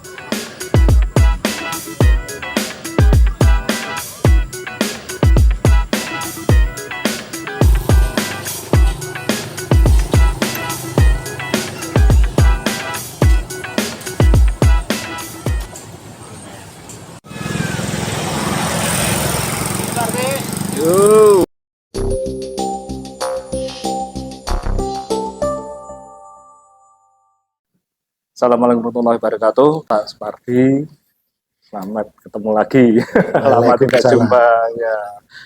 Yo. Assalamualaikum warahmatullahi wabarakatuh, Pak Supardi. Selamat ketemu lagi. Lama tidak jumpa ya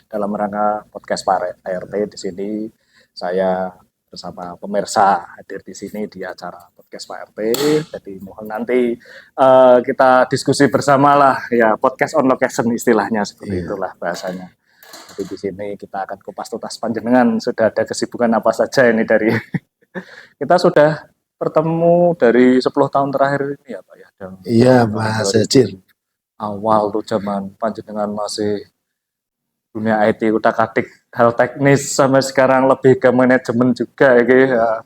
dalam rangka podcast Pak ART di sini. Saya bersama pemirsa hadir di sini di acara podcast Pak RT. Jadi mohon nanti kita diskusi bersama lah ya, podcast on location istilahnya seperti itulah bahasanya. Jadi di sini kita akan kupas tuntas panjenengan sudah ada kesibukan apa saja ini dari kita sudah bertemu dari 10 tahun terakhir ini ya Pak ya. Dan iya Mas Hajir. Awal tuh zaman panjenengan masih dunia IT utak-atik hal teknis, sampai sekarang lebih ke manajemen juga ya.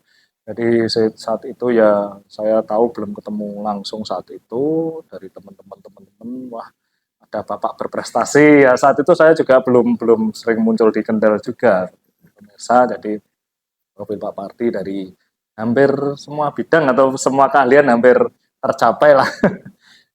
Jadi saat itu ya saya tahu belum ketemu langsung saat itu dari teman-teman wah ada Bapak berprestasi ya, saat itu saya juga belum sering muncul di Kendal juga pemirsa. Jadi profil Pak Parti dari hampir semua bidang atau semua keahlian hampir tercapai lah.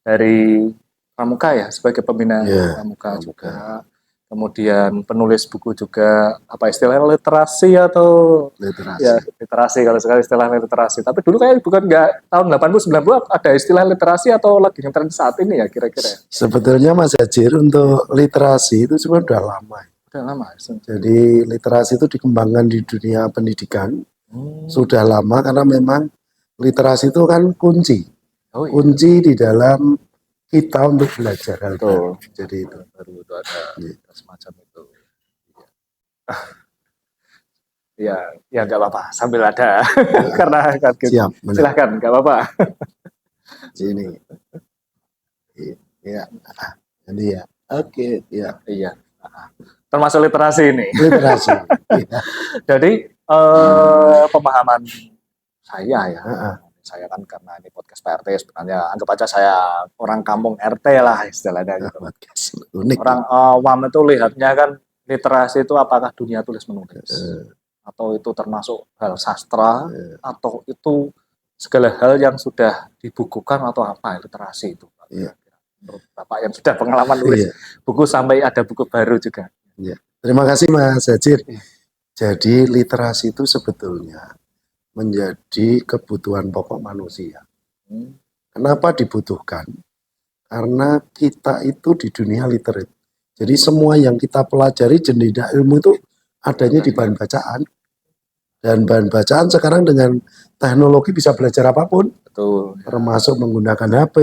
Dari pramuka ya sebagai pembina pramuka juga, kemudian penulis buku juga, apa istilahnya literasi atau ya literasi kalau sekarang istilahnya literasi, tapi dulu kayak bukan nggak tahun 80 90 ada istilah literasi atau lagi yang tren saat ini ya kira-kira. Sebetulnya Mas Hajir untuk literasi itu sebenarnya udah lama. Udah lama. Jadi literasi itu dikembangkan di dunia pendidikan sudah lama, karena memang literasi itu kan kunci. Kunci di dalam kita untuk belajar. Betul. Jadi itu baru itu ada semacam itu. Ya nggak apa-apa sambil ada karena siap. Silahkan nggak apa-apa. Sini. Iya. Jadi ya. Oke. Ya. Iya. Termasuk literasi ini. Literasi. Iya. Jadi pemahaman saya ya. Saya kan karena ini podcast Pak RT sebenarnya anggap aja saya orang kampung RT lah istilahnya gitu. Orang awam itu lihatnya kan literasi itu apakah dunia tulis menulis atau itu termasuk hal sastra atau itu segala hal yang sudah dibukukan atau apa literasi itu. Menurut Bapak yang sudah pengalaman nulis buku sampai ada buku baru juga. Terima kasih Mas Hajir. Jadi literasi itu sebetulnya menjadi kebutuhan pokok manusia. Kenapa dibutuhkan? Karena kita itu di dunia literate. Jadi semua yang kita pelajari jendela ilmu itu adanya di bahan bacaan. Dan bahan bacaan sekarang dengan teknologi bisa belajar apapun. Betul. Termasuk menggunakan HP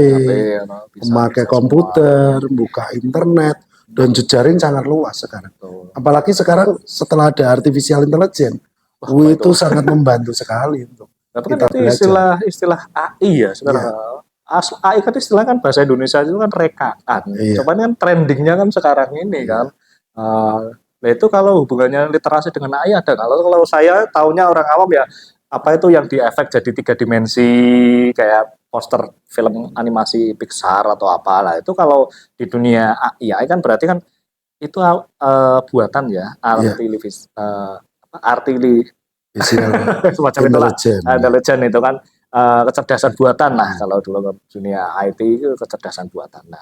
memakai komputer, buka internet, dan jejaring sangat luas sekarang. Apalagi sekarang setelah ada artificial intelligence, itu sangat membantu sekali untuk kita belajar. Istilah AI ya sekarang. AI kan istilah kan bahasa Indonesia itu kan rekaan. Coba kan trendingnya kan sekarang ini kan. Nah itu kalau hubungannya literasi dengan AI ada. Kalau saya taunya orang awam ya apa itu yang diefek jadi 3 dimensi kayak poster film animasi Pixar atau apalah. Itu kalau di dunia AI kan berarti kan itu buatan ya, semacam itulah, intelijen itu kan kecerdasan buatan lah. Kalau dulu dunia IT itu kecerdasan buatan. Nah,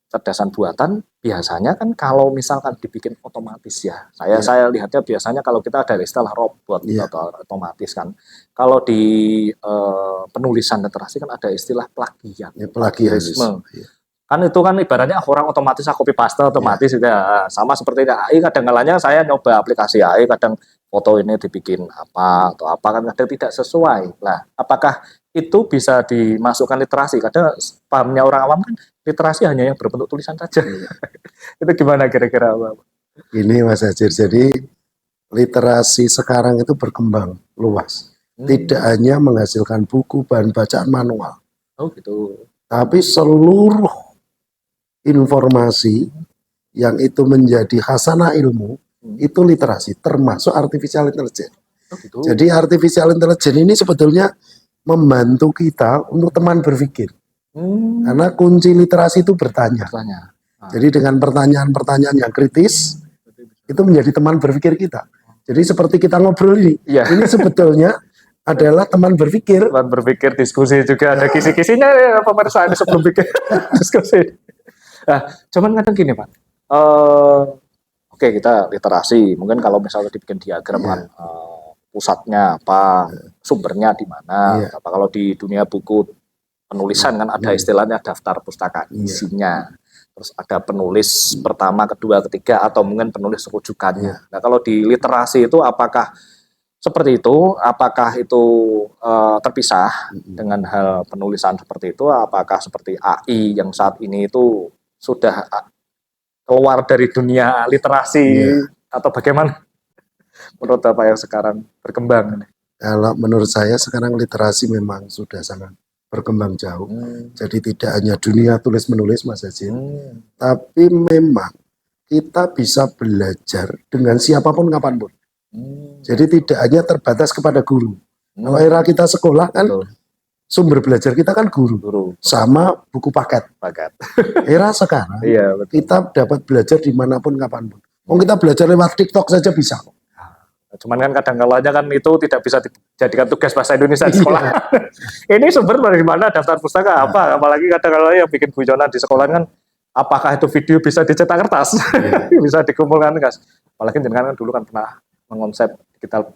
kecerdasan buatan biasanya kan kalau misalkan dibikin otomatis ya. Saya lihatnya biasanya kalau kita ada istilah robot atau otomatis kan. Kalau di penulisan literasi kan ada istilah plagiat, plagiarisme. Kan itu kan ibaratnya orang otomatis copy paste otomatis itu ya. Sama seperti AI, kadang-kadang saya nyoba aplikasi AI, kadang foto ini dibikin apa atau apa kan kadang tidak sesuai. Nah, apakah itu bisa dimasukkan literasi? Kadang pahamnya orang awam kan literasi hanya yang berbentuk tulisan saja. Itu gimana kira-kira? Ini Mas Hajir, jadi literasi sekarang itu berkembang luas. Tidak hanya menghasilkan buku, bahan bacaan manual. Oh gitu. Tapi seluruh informasi yang itu menjadi khasanah ilmu, itu literasi, termasuk artificial intelligence. Oh gitu. Jadi artificial intelligence ini sebetulnya membantu kita untuk teman berpikir. Karena kunci literasi itu bertanya. Bertanya. Jadi dengan pertanyaan-pertanyaan yang kritis, itu menjadi teman berpikir kita. Jadi seperti kita ngobrol ini, Iya. ini sebetulnya adalah teman berpikir. Teman berpikir, diskusi juga ada kisi-kisinya ya pemirsa ini sebelum bikin diskusi. Nah, cuman kadang gini Pak, oke kita literasi, mungkin kalau misalnya dibikin diagram kan pusatnya apa, sumbernya di mana, apa kalau di dunia buku penulisan kan ada istilahnya daftar pustaka isinya. Terus ada penulis pertama, kedua, ketiga, atau mungkin penulis rujukannya. Nah kalau di literasi itu apakah seperti itu? Apakah itu terpisah dengan hal penulisan seperti itu? Apakah seperti AI yang saat ini itu sudah keluar dari dunia literasi atau bagaimana? Menurut Bapak yang sekarang berkembang? Kalau menurut saya sekarang literasi memang sudah sangat berkembang jauh. Jadi tidak hanya dunia tulis-menulis Mas Azin, tapi memang kita bisa belajar dengan siapapun kapanpun. Jadi tidak hanya terbatas kepada guru. Kalau era kita sekolah kan sumber belajar kita kan guru. Sama buku paket. Era sekarang kita dapat belajar dimanapun kapanpun. Kita belajar lewat TikTok saja bisa. Cuman kan kadang-kalanya kan itu tidak bisa dijadikan tugas bahasa Indonesia di sekolah. Ini sumber dari mana, daftar pustaka apa, apalagi kadang-kalanya yang bikin guyonan di sekolah kan, apakah itu video bisa dicetak kertas, bisa dikumpulkan guys. Apalagi dengan kan dulu kan pernah mengonsep digital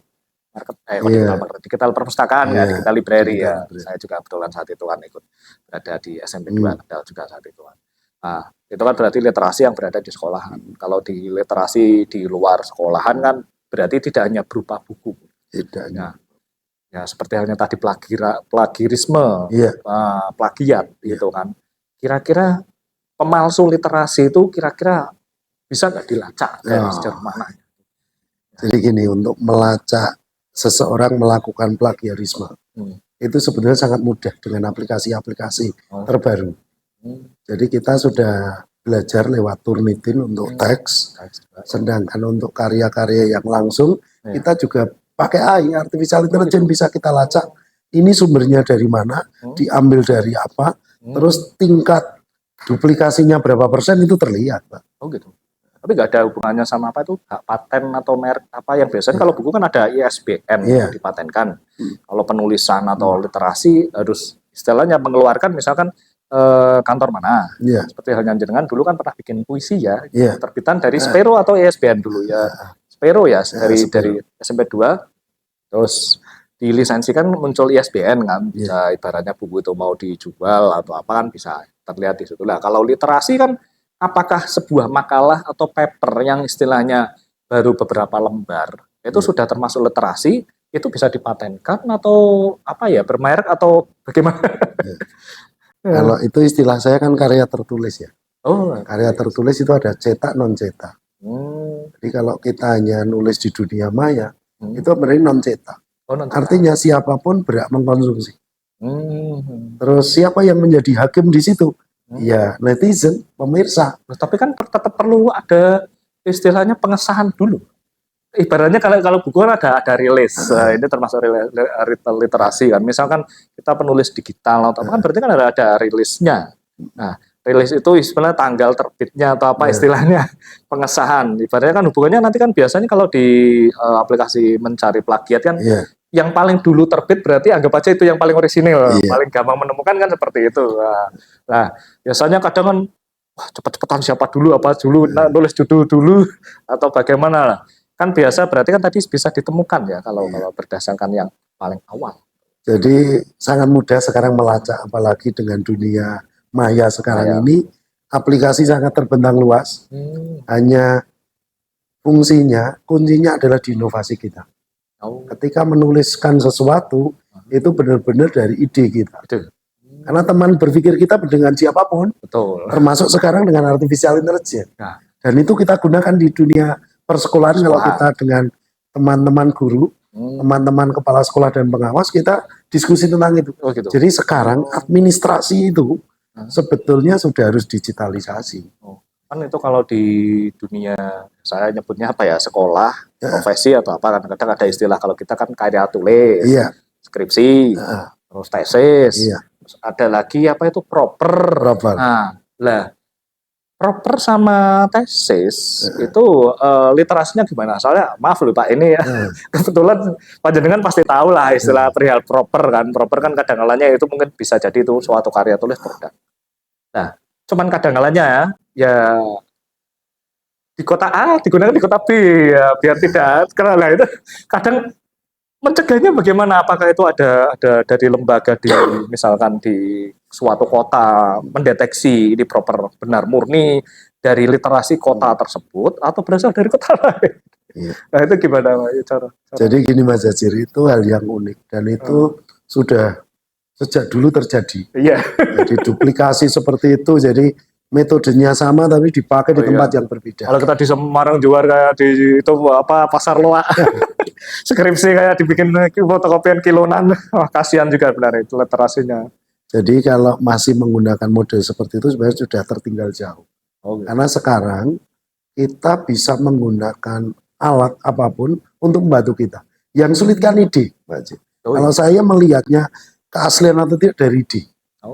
digital perpustakaan ya, digital library ya. Saya juga kebetulan saat itu kan ikut berada di SMP 2 Kendal juga saat itu kan. Nah, itu kan berarti literasi yang berada di sekolahan. Kalau di literasi di luar sekolahan kan berarti tidak hanya berupa buku. Tidak. Ya seperti halnya tadi plagiarisme, plagiat gitu kan. Kira-kira pemalsu literasi itu kira-kira bisa nggak dilacak dari sejauh mana? Jadi gini, untuk melacak seseorang melakukan plagiarisme itu sebenarnya sangat mudah dengan aplikasi-aplikasi terbaru. Jadi kita sudah belajar lewat Turnitin untuk teks, sedangkan untuk karya-karya yang langsung kita juga pakai AI, artificial intelligence, bisa kita lacak ini sumbernya dari mana, diambil dari apa, terus tingkat duplikasinya berapa persen itu terlihat, Pak. Oh gitu. Tapi nggak ada hubungannya sama apa itu hak paten atau merek apa yang biasanya kalau buku kan ada ISBN yang dipatenkan. Kalau penulisan atau literasi harus istilahnya mengeluarkan misalkan kantor mana. Seperti halnya jenengan dulu kan pernah bikin puisi ya, terbitan dari Spero atau ISBN dulu ya. Spero ya dari SMP 2 terus dilisensikan muncul ISBN kan, bisa ibaratnya buku itu mau dijual atau apa kan bisa terlihat di situ. Lah kalau literasi kan apakah sebuah makalah atau paper yang istilahnya baru beberapa lembar itu sudah termasuk literasi, itu bisa dipatenkan atau apa ya, bermerek atau bagaimana? Kalau itu istilah saya kan karya tertulis ya. Karya tertulis itu ada cetak non cetak. Jadi kalau kita hanya nulis di dunia maya, itu berarti non cetak. Artinya siapapun berhak mengkonsumsi. Terus siapa yang menjadi hakim di situ? Ya netizen, pemirsa. Tapi kan tetap perlu ada istilahnya pengesahan dulu. Ibaratnya kalau buku kan ada rilis, ini termasuk literasi kan. Misalkan kita penulis digital atau apa kan berarti kan ada rilisnya. Nah, rilis itu istilahnya tanggal terbitnya atau apa istilahnya pengesahan. Ibaratnya kan hubungannya nanti kan biasanya kalau di aplikasi mencari plagiat kan yang paling dulu terbit berarti anggap aja itu yang paling orisinil, paling gampang menemukan kan seperti itu. Nah, biasanya kadang kan wah cepet-cepetan siapa dulu apa dulu nulis judul dulu atau bagaimana lah. Kan biasa berarti kan tadi bisa ditemukan ya kalau berdasarkan yang paling awal. Jadi sangat mudah sekarang melacak, apalagi dengan dunia maya sekarang ini, aplikasi sangat terbentang luas. Hanya kuncinya adalah di inovasi kita. Ketika menuliskan sesuatu, itu benar-benar dari ide kita. Karena teman berpikir kita dengan siapapun, termasuk sekarang dengan artificial intelligence. Dan itu kita gunakan di dunia persekolahan. Kalau kita dengan teman-teman guru, teman-teman kepala sekolah dan pengawas, kita diskusi tentang itu. Jadi sekarang administrasi itu sebetulnya sudah harus digitalisasi. Kan itu kalau di dunia saya nyebutnya apa ya, sekolah, profesi atau apa, kadang-kadang ada istilah kalau kita kan karya tulis, skripsi, terus tesis, ada lagi apa itu proper. Proper. Nah, lah proper sama tesis itu literasinya gimana? Soalnya maaf loh Pak ini ya, kebetulan panjenengan pasti tahu lah istilah perihal proper kan. Proper kan kadang-kalanya itu mungkin bisa jadi itu suatu karya tulis produk. Nah, cuman kadang-kalanya ya di kota A digunakan di kota B ya biar tidak karena itu kadang mencegahnya bagaimana? Apakah itu ada dari lembaga di misalkan di suatu kota mendeteksi ini proper benar murni dari literasi kota tersebut atau berasal dari kota lain? Iya. Nah itu gimana Pak? Cara. Jadi gini Mas Jazir, itu hal yang unik dan itu sudah sejak dulu terjadi. Iya. Jadi duplikasi seperti itu, jadi metodenya sama tapi dipakai di tempat yang berbeda. Kalau kita di Semarang jual kayak di itu apa Pasar Loak, skripsi kayak dibikin fotokopian kilonan, wah kasihan juga benar itu literasinya. Jadi kalau masih menggunakan model seperti itu sebenarnya sudah tertinggal jauh. Oh, gitu. Karena sekarang kita bisa menggunakan alat apapun untuk membantu kita. Yang sulit kan ide, Pak Haji. Kalau saya melihatnya keaslian atau tidak dari ide.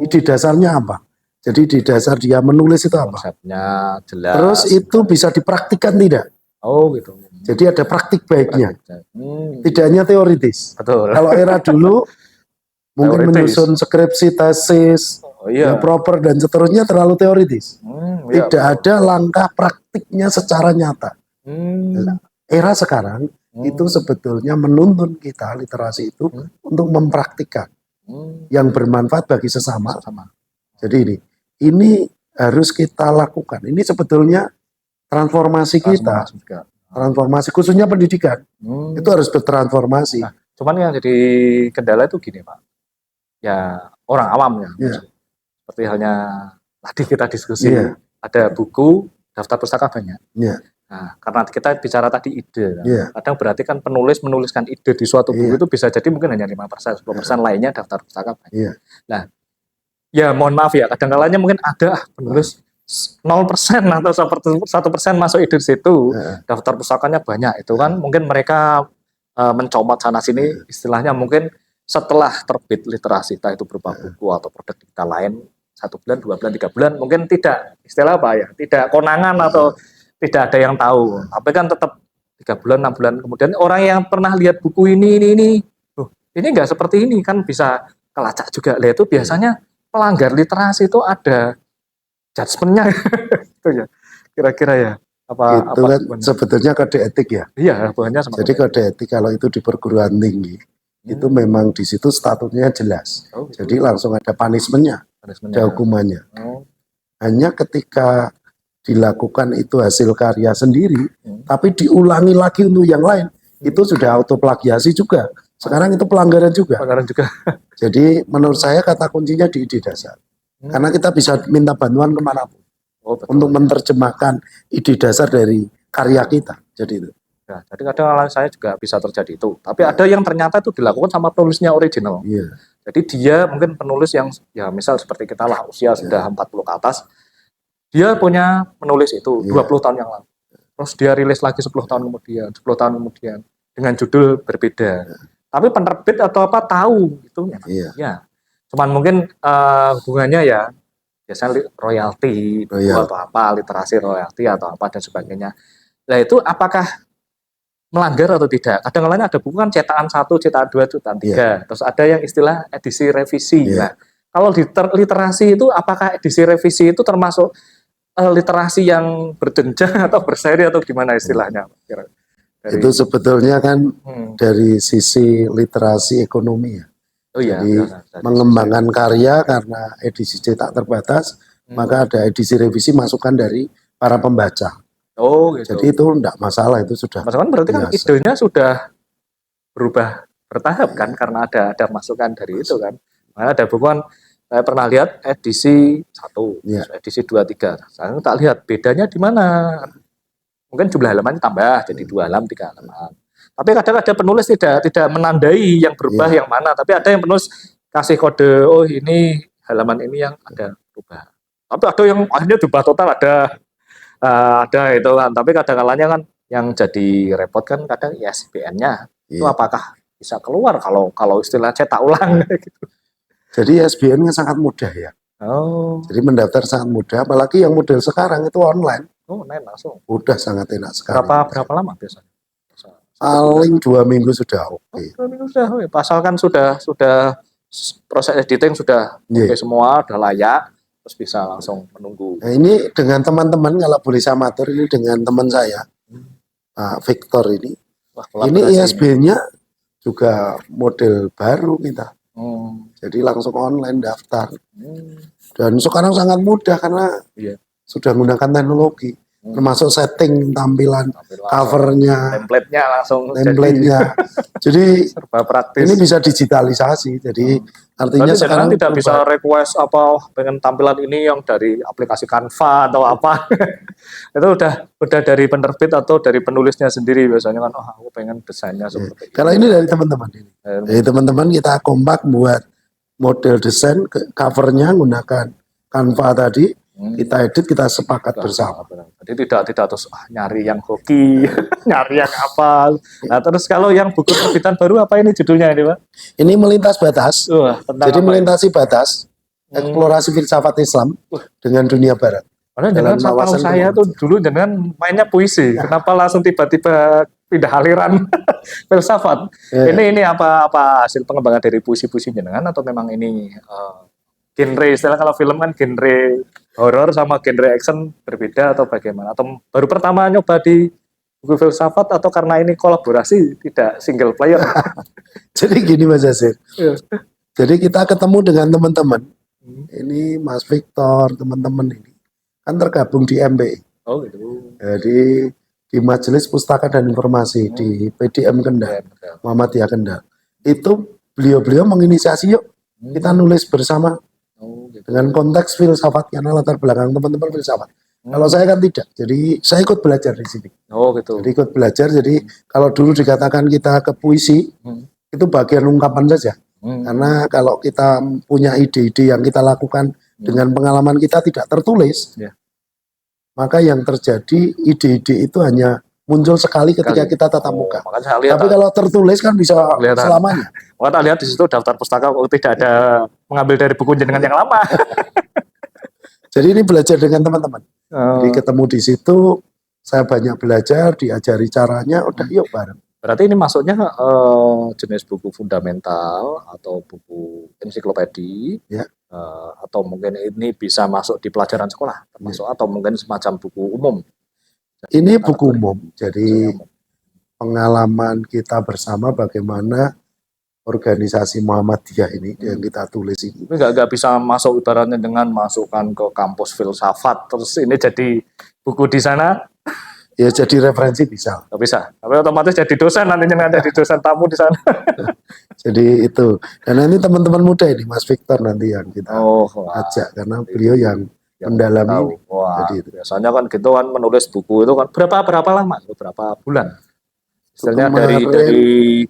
Ide dasarnya apa? Jadi di dasar dia menulis itu apa? Konsepnya jelas. Terus itu bisa dipraktikkan tidak? Oh gitu. Jadi ada praktik baiknya. Tidak hanya teoritis. Betul. Kalau era dulu mungkin menyusun skripsi, tesis, ya proper dan seterusnya terlalu teoritis. Tidak ada langkah praktiknya secara nyata. Era sekarang itu sebetulnya menuntun kita literasi itu untuk mempraktikkan yang bermanfaat bagi sesama. Jadi ini harus kita lakukan. Ini sebetulnya transformasi kita. Transformasi khususnya pendidikan. Itu harus bertransformasi. Nah, cuman yang jadi kendala itu gini Pak. Ya orang awam ya. Seperti halnya tadi kita diskusi. Ada buku, daftar pustaka banyak. Nah, karena kita bicara tadi ide. Kadang berarti kan penulis menuliskan ide di suatu buku itu bisa jadi mungkin hanya 5%, 10% lainnya daftar pustaka banyak. Nah, ya mohon maaf ya, kadang-kalanya mungkin ada penulis 0% atau 1% masuk ide di situ, daftar pustakanya banyak, itu kan mungkin mereka mencomot sana sini, istilahnya mungkin setelah terbit literasi, entah itu berupa buku atau produk digital lain, 1 bulan, 2 bulan, 3 bulan, mungkin tidak, istilah apa ya, tidak konangan atau tidak ada yang tahu, tapi kan tetap 3 bulan, 6 bulan kemudian orang yang pernah lihat buku ini enggak seperti ini, kan bisa kelacak juga, lah itu biasanya pelanggar literasi itu ada judgement-nya itu ya kira-kira ya itu kan sebetulnya kode etik ya. Iya, hubungannya sama. Jadi kode etik kalau itu di perguruan tinggi itu memang di situ statusnya jelas. Jadi langsung ada punishment-nya, ada hukumannya. Hanya ketika dilakukan itu hasil karya sendiri, tapi diulangi lagi untuk yang lain, itu sudah autoplagiasi juga. Sekarang itu pelanggaran juga. Jadi menurut saya kata kuncinya di ide dasar. Karena kita bisa minta bantuan kemanapun untuk menerjemahkan ide dasar dari karya kita. Jadi itu. Ya, jadi kadang saya juga bisa terjadi itu. Tapi ada yang ternyata itu dilakukan sama penulisnya original. Jadi dia mungkin penulis yang ya misal seperti kita lah usia sudah 40 ke atas. Dia punya menulis itu 20 tahun yang lalu. Terus dia rilis lagi 10 tahun kemudian, 10 tahun kemudian dengan judul berbeda. Tapi penerbit atau apa tahu itu ya. Cuman mungkin hubungannya ya biasanya royalti atau apa, literasi royalti atau apa dan sebagainya. Nah itu apakah melanggar atau tidak? Kadang-kadang ada buku kan cetakan 1, cetakan 2, cetakan 3. Terus ada yang istilah edisi revisi. Nah, kalau di literasi itu apakah edisi revisi itu termasuk literasi yang berjenjang atau berseri atau gimana istilahnya? Itu sebetulnya kan dari sisi literasi ekonomi ya. Jadi mengembangkan karya karena edisi cetak terbatas, maka ada edisi revisi masukan dari para pembaca. Gitu. Jadi itu enggak masalah, itu sudah. Masukan berarti kan idenya sudah berubah bertahap kan karena ada masukan dari itu kan. Nah, ada buku kan saya pernah lihat edisi 1, edisi 2, 3. Saya tak lihat bedanya di mana. Mungkin jumlah halamannya tambah jadi 2 halaman, 3 halaman. Tapi kadang ada penulis tidak menandai yang berubah yang mana, tapi ada yang penulis kasih kode, oh ini halaman ini yang ada perubahan. Tapi ada yang akhirnya berubah total, ada itu kan. Tapi kadang-kadang kan yang jadi repot kan kadang ISBN-nya itu apakah bisa keluar kalau istilah cetak ulang gitu. Jadi SBN-nya sangat mudah ya. Oh, Jadi mendaftar sangat mudah, apalagi yang model sekarang itu online. naik langsung. Udah sangat enak sekali. Berapa lama biasanya? Paling 2 minggu sudah oke. 2 minggu sudah. Oh, ya. Pasalkan sudah proses editing sudah Iya. oke semua, udah layak, terus bisa langsung menunggu. Nah, ini dengan teman-teman, kalau boleh saya matur, ini dengan teman saya, Pak Victor ini. Wah, Ini kolaborasi ISBN-nya juga model baru kita. Hmm. Jadi langsung online daftar. Hmm. Dan sekarang sangat mudah karena Iya. sudah menggunakan teknologi. Termasuk setting tampilan, Tampilan, covernya, template-nya langsung template-nya. Jadi serba praktis. ini bisa digitalisasi. Jadi artinya Berarti sekarang tidak bisa request apa pengen tampilan ini yang dari aplikasi Canva atau apa. Itu udah dari penerbit atau dari penulisnya sendiri biasanya kan, oh aku pengen desainnya seperti kalau ini dari teman-teman ini. Dari teman-teman kita kompak buat model desain covernya menggunakan Canva tadi, kita edit, kita sepakat bersama. Jadi tidak terus nyari yang hoki, nyari yang apa. Nah terus kalau yang buku terbitan baru apa ini judulnya ini Pak? Ini melintas batas. Wah, tentang Jadi apa melintasi batas, eksplorasi filsafat Islam dengan dunia Barat. Karena Dalam jangan tahu wawasan saya tuh dulu jangan mainnya puisi. Kenapa langsung tiba-tiba pindah aliran filsafat? Ini apa hasil pengembangan dari puisi-puisi jenengan atau memang ini genre, istilah kalau film kan genre horor sama genre action berbeda atau bagaimana? Atau baru pertama nyoba di buku filsafat atau karena ini kolaborasi tidak single player? Jadi gini Mas Yasir. Jadi kita ketemu dengan teman-teman. Ini Mas Victor, teman-teman ini kan tergabung di MPI. Oh gitu. Jadi di Majelis Pustaka dan Informasi di PDM Kendal, Muhammadiyah Kendal. Itu beliau-beliau menginisiasi yuk kita nulis bersama dengan konteks filsafat karena latar belakang teman-teman filsafat. Kalau saya kan tidak, jadi saya ikut belajar di sini. Oh gitu. Jadi ikut belajar, jadi kalau dulu dikatakan kita ke puisi, itu bagian ungkapan saja. Karena kalau kita punya ide-ide yang kita lakukan dengan pengalaman kita tidak tertulis, maka yang terjadi ide-ide itu hanya muncul sekali ketika kita tatap muka. Tapi kalau tertulis kan bisa selamanya. Kita lihat di situ daftar pustaka tidak ada mengambil dari buku jenengan yang lama. Jadi ini belajar dengan teman-teman. Jadi ketemu di situ, saya banyak belajar, diajari caranya, udah yuk bareng. Berarti ini masuknya jenis buku fundamental atau buku ensiklopedi, atau mungkin ini bisa masuk di pelajaran sekolah, termasuk atau mungkin semacam buku umum. Ini buku umum, jadi pengalaman kita bersama bagaimana organisasi Muhammadiyah ini yang kita tulis ini. Ini nggak bisa masuk ibaratnya dengan masukkan ke kampus filsafat, terus ini jadi buku di sana. Ya jadi referensi bisa. Nggak bisa, tapi otomatis jadi dosen nantinya jadi dosen tamu di sana. Jadi itu. Dan ini teman-teman muda ini, Mas Victor nanti yang kita ajak karena beliau yang mendalami. Wah, jadi biasanya kan gitu kan menulis buku itu kan berapa lama? Berapa bulan? Istilahnya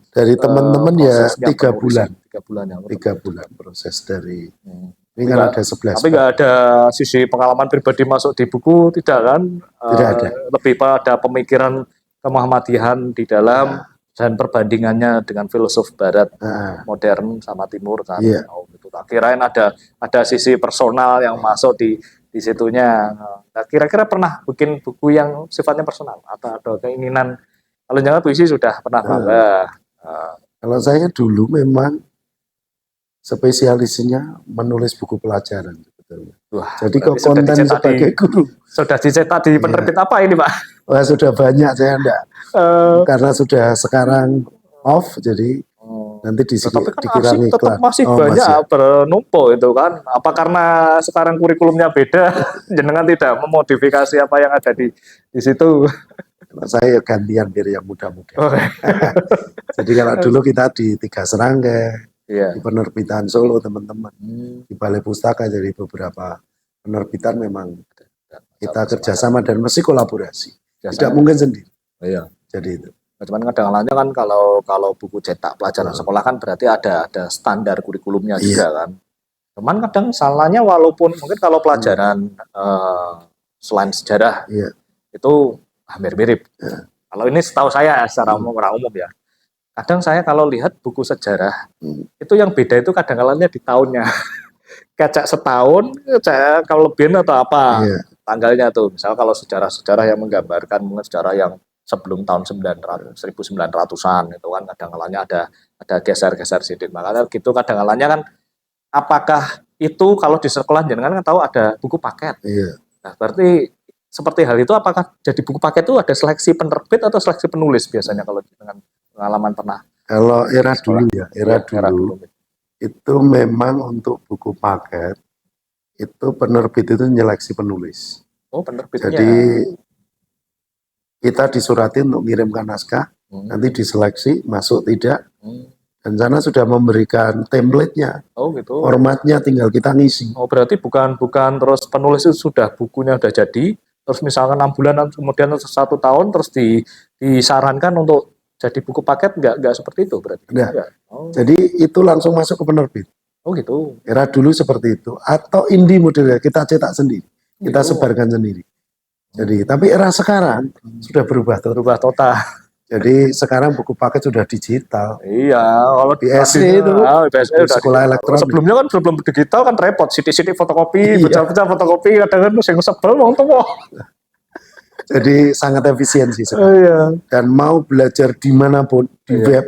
dari teman-teman ya 3 bulan. 3 bulan ya. 3 bulan proses dari ini kan ada 11. Tapi nggak ada sisi pengalaman pribadi masuk di buku, tidak kan? Tidak ada. Lebih pada pemikiran kemuhammadiyahan di dalam dan perbandingannya dengan filosof Barat modern sama Timur kan. Oh, gitu. Kirain ada sisi personal yang masuk di situnya. Nah, kira-kira pernah bikin buku yang sifatnya personal atau ada keinginan? Kalau jangan puisi sudah pernah kalau saya dulu memang spesialisnya menulis buku pelajaran sebetulnya. Wah, jadi kok konten sebagai guru. Sudah dicetak di penerbit apa ini Pak? Wah sudah banyak, saya enggak. Karena sudah sekarang off, jadi nanti dikira iklan. Tetap masih banyak bernumpuk itu kan. Apa karena sekarang kurikulumnya beda, jenengan tidak memodifikasi apa yang ada di situ? Saya gantian biar yang muda-muda. Jadi kalau dulu kita di 3 Serangga, di penerbitan Solo teman-teman, di Balai Pustaka, jadi beberapa penerbitan memang kita kerjasama dan mesti kolaborasi, tidak mungkin sendiri. Jadi itu. Cuman kadang-kadang kan kalau buku cetak pelajaran sekolah kan berarti ada standar kurikulumnya juga kan. Cuman kadang salahnya walaupun mungkin kalau pelajaran selain sejarah itu hampir mirip. Kalau ini setahu saya secara umum ya. kadang saya kalau lihat buku sejarah, Hmm. itu yang beda itu kadang-kadangnya di tahunnya. Kayak setahun, kayak kalau lebihan atau apa Iya, tanggalnya tuh. Misal kalau sejarah-sejarah yang menggambarkan mungkin sejarah yang sebelum tahun 900, 1900-an itu kan kadang-kadangnya ada geser-geser sedikit. Makanya gitu kadang-kadangnya kan apakah itu kalau di sekolah jenengan kan tahu ada buku paket. iya. Nah, berarti seperti hal itu apakah jadi buku paket itu ada seleksi penerbit atau seleksi penulis biasanya kalau dengan pengalaman pernah Kalau era di sekolah? dulu ya, era Iya, era dulu dulu. itu memang untuk buku paket itu penerbit itu nyeleksi penulis. Oh, penerbitnya. Jadi kita disurati untuk mengirimkan naskah, nanti diseleksi masuk tidak, dan sana sudah memberikan template-nya, Oh gitu. formatnya tinggal kita ngisi. Oh berarti bukan terus penulis itu sudah bukunya udah jadi, terus misalkan 6 bulan kemudian 1 tahun terus disarankan untuk jadi buku paket nggak seperti itu berarti? Nah, Enggak. Oh, jadi itu langsung masuk ke penerbit. oh gitu. Era dulu seperti itu. Atau indie modelnya kita cetak sendiri, kita Gitu. sebarkan sendiri. Jadi, tapi era sekarang sudah berubah total. Berubah total. Jadi sekarang buku paket sudah digital. Iya, kalau BSE tadinya, itu, BSE buku udah sekolah digital. elektronik. Sebelumnya kan belum digital kan repot, sidik-sidik fotokopi, Iya. pecah-pecah fotokopi, kadang-kadang sing sebel wong tuwa. Jadi sangat efisiensi Oh sekarang. iya. Dan mau belajar dimanapun, di Iya. web,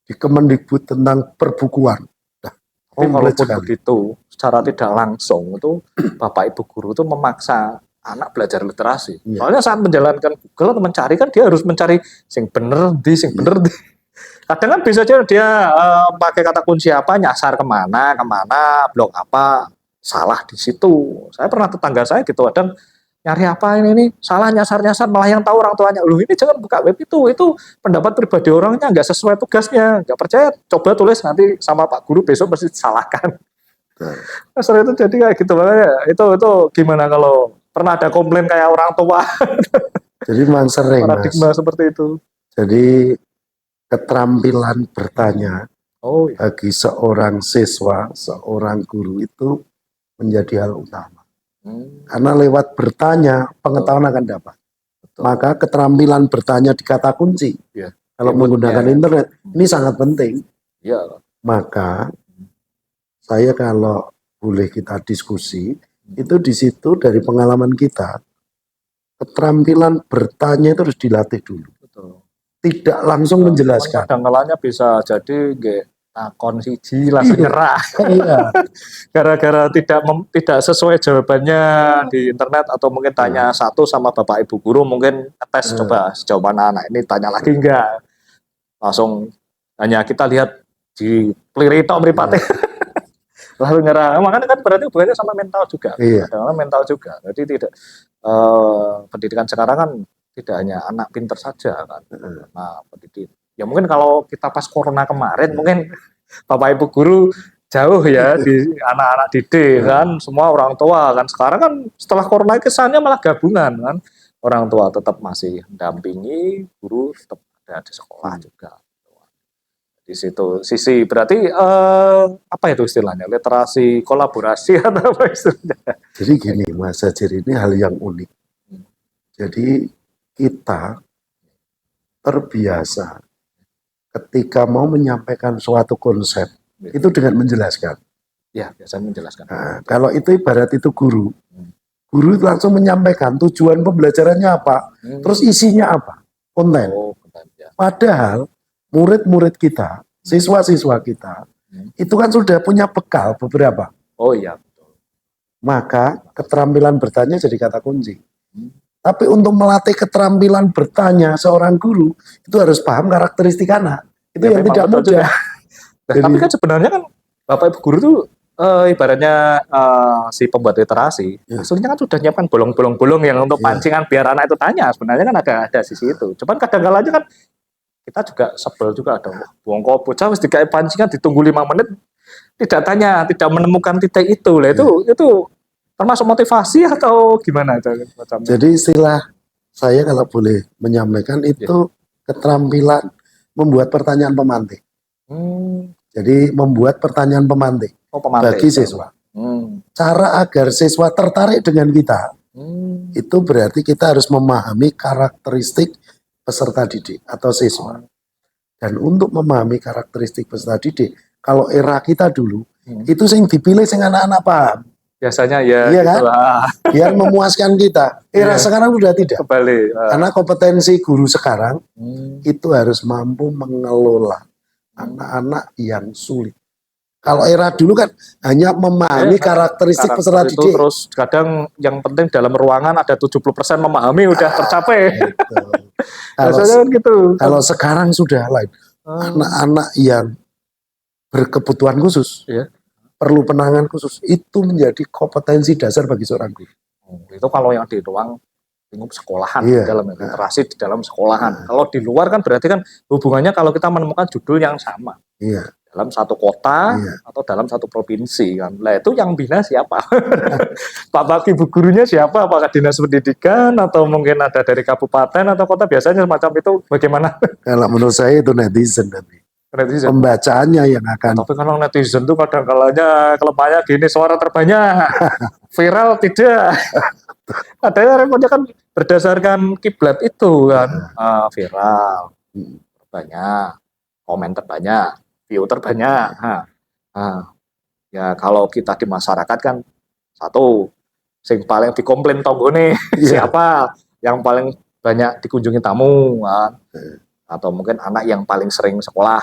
di Kemendikbud tentang perbukuan. Nah, Tapi komplit walaupun sekali. begitu, secara tidak langsung itu bapak ibu guru itu memaksa anak belajar literasi. Iya. Soalnya saat menjalankan Google atau mencari kan dia harus mencari sing bener di, sing bener di. Kadang kan bisa aja dia pakai kata kunci apa, nyasar kemana, blog apa, salah di situ. Saya pernah tetangga saya gitu, kadang nyari apa ini salah nyasar-nyasar malah yang tahu orang tuanya. Loh ini jangan buka web itu pendapat pribadi orangnya nggak sesuai tugasnya, nggak percaya coba tulis nanti sama Pak Guru besok pasti disalahkan. Nah, Sering itu jadi kayak gitu makanya itu gimana kalau pernah ada komplain kayak orang tua jadi memang sering, Mas. paradigma seperti itu. Jadi keterampilan bertanya Oh iya. bagi seorang siswa, seorang guru itu menjadi hal utama. Karena lewat bertanya, pengetahuan akan dapat. Betul. Maka keterampilan bertanya di kata kunci, Iya. kalau Keywordnya. menggunakan internet, ini sangat penting. Iya. Maka saya kalau boleh kita diskusi, itu di situ dari pengalaman kita, keterampilan bertanya itu harus dilatih dulu. Betul. Tidak langsung menjelaskan. Kadang-kalanya bisa jadi nggih takon siji langsung nyerah. Iya. Gara-gara tidak sesuai jawabannya di internet atau mungkin tanya satu sama bapak ibu guru mungkin tes coba sejauh mana anak ini tanya lagi enggak. Langsung hanya kita lihat di peliri tok mripate. Lalu nyerah. Makanya kan berarti hubungannya sama mental juga. Iya. Kadang-kadang mental juga. Jadi tidak pendidikan sekarang kan tidak hanya anak pinter saja kan. Nah, pendidik. Ya mungkin kalau kita pas corona kemarin mungkin bapak ibu guru jauh ya di anak-anak didik kan, semua orang tua kan. Sekarang kan setelah corona kesannya malah gabungan kan. Orang tua tetap masih mendampingi, guru tetap ada di sekolah juga. Di situ sisi berarti apa itu istilahnya? Literasi kolaborasi atau apa istilahnya? Jadi gini, Mas Sajir, ini hal yang unik. Jadi kita terbiasa ketika mau menyampaikan suatu konsep itu dengan menjelaskan. Ya, biasanya menjelaskan. Nah, kalau itu ibarat itu guru itu langsung menyampaikan tujuan pembelajarannya apa, terus isinya apa, konten. Oh, ya. Padahal murid-murid kita, siswa-siswa kita, itu kan sudah punya bekal beberapa. Oh iya, betul. Maka keterampilan bertanya jadi kata kunci. Tapi untuk melatih keterampilan bertanya seorang guru, itu harus paham karakteristik anak. Itu Ya, yang memang tidak betul mudah. Nah, tapi kan sebenarnya kan bapak ibu guru tuh ibaratnya si pembuat literasi, aslinya kan sudah nyiapkan bolong-bolong yang untuk pancingan biar anak itu tanya. Sebenarnya kan ada sisi itu. Cuman kadang-kadang kan kita juga sebel juga ada buang kok bocah wis dikai pancingan ditunggu 5 menit tidak tanya, tidak menemukan titik itu. Lah itu termasuk motivasi atau gimana itu macamnya? Jadi istilah saya kalau boleh menyampaikan itu keterampilan membuat pertanyaan pemantik. Jadi membuat pertanyaan pemantik, bagi siswa. Cara agar siswa tertarik dengan kita, itu berarti kita harus memahami karakteristik peserta didik atau siswa. Dan untuk memahami karakteristik peserta didik, kalau era kita dulu, Hmm. itu sing dipilih sing anak-anak paham. Biasanya ya Iya gitu kan? lah. Biar memuaskan kita. Era Iya. sekarang udah tidak. Kembali. Karena kompetensi guru sekarang Hmm. itu harus mampu mengelola anak-anak yang sulit. Kalau era dulu kan hanya memahami karakteristik peserta Karakter itu didik. terus kadang yang penting dalam ruangan ada 70% memahami udah tercapai. Gitu. Kalau Biasanya kan gitu. kalau sekarang sudah lain. Hmm. Anak-anak yang berkebutuhan khusus, Iya. perlu penanganan khusus, itu menjadi kompetensi dasar bagi seorang guru. Itu kalau yang di ruang lingkup sekolahan, Iya. di dalam literasi di dalam sekolahan. Kalau di luar kan berarti kan hubungannya kalau kita menemukan judul yang sama Iya. dalam satu kota Iya. atau dalam satu provinsi kan. Lah itu yang bina siapa? Pak ibu gurunya siapa? Apakah dinas pendidikan atau mungkin ada dari kabupaten atau kota, biasanya semacam itu bagaimana? Kalau menurut saya itu netizen nanti. Netizen. Pembacaannya yang akan. Tapi kalau netizen tuh kadang-kalanya kelemahannya gini, suara terbanyak, viral tidak. Ada yang repotnya kan berdasarkan kiblat itu kan, viral, terbanyak, komen terbanyak, view terbanyak. Ya kalau kita di masyarakat kan satu, sing paling dikomplain tonggone siapa, yang paling banyak dikunjungi tamu kan, atau mungkin anak yang paling sering sekolah,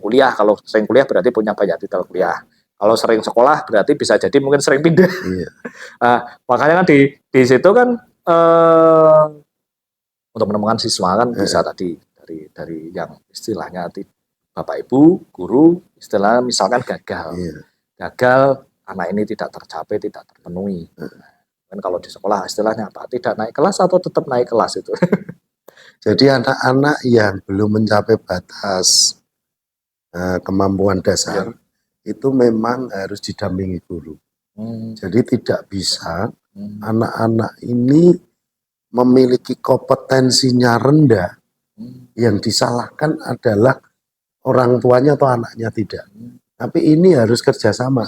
kuliah. Kalau sering kuliah berarti punya banyak titel kuliah. Kalau sering sekolah berarti bisa jadi mungkin sering pindah. Iya. Makanya kan di situ kan untuk menemukan siswa kan bisa tadi dari yang istilahnya Bapak Ibu guru istilahnya misalkan gagal. Iya. Gagal, anak ini tidak tercapai, tidak terpenuhi. Kan kalau di sekolah istilahnya apa? Tidak naik kelas atau tetap naik kelas itu. Jadi anak-anak yang belum mencapai batas kemampuan dasar itu memang harus didampingi guru. Jadi tidak bisa anak-anak ini memiliki kompetensinya rendah, yang disalahkan adalah orang tuanya atau anaknya tidak. Tapi ini harus kerjasama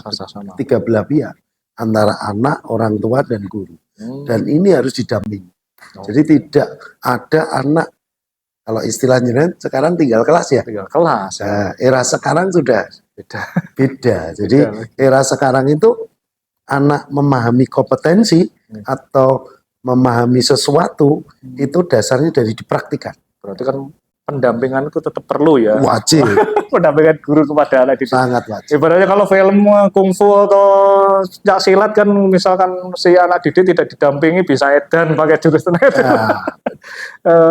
tiga belah pihak, antara anak, orang tua, dan guru. Dan ini harus didampingi. Jadi tidak ada anak, kalau istilahnya sekarang tinggal kelas ya. Tinggal kelas. Nah, era sekarang sudah beda. Jadi era sekarang itu anak memahami kompetensi atau memahami sesuatu itu dasarnya dari dipraktikkan. Berarti kan pendampingan itu tetap perlu ya. Wajib. Pendampingan guru kepada anak didik. Sangat wajib. Ibaratnya kalau film kungfu atau pencak silat kan misalkan si anak didik tidak didampingi bisa edan pakai jurus tenaga.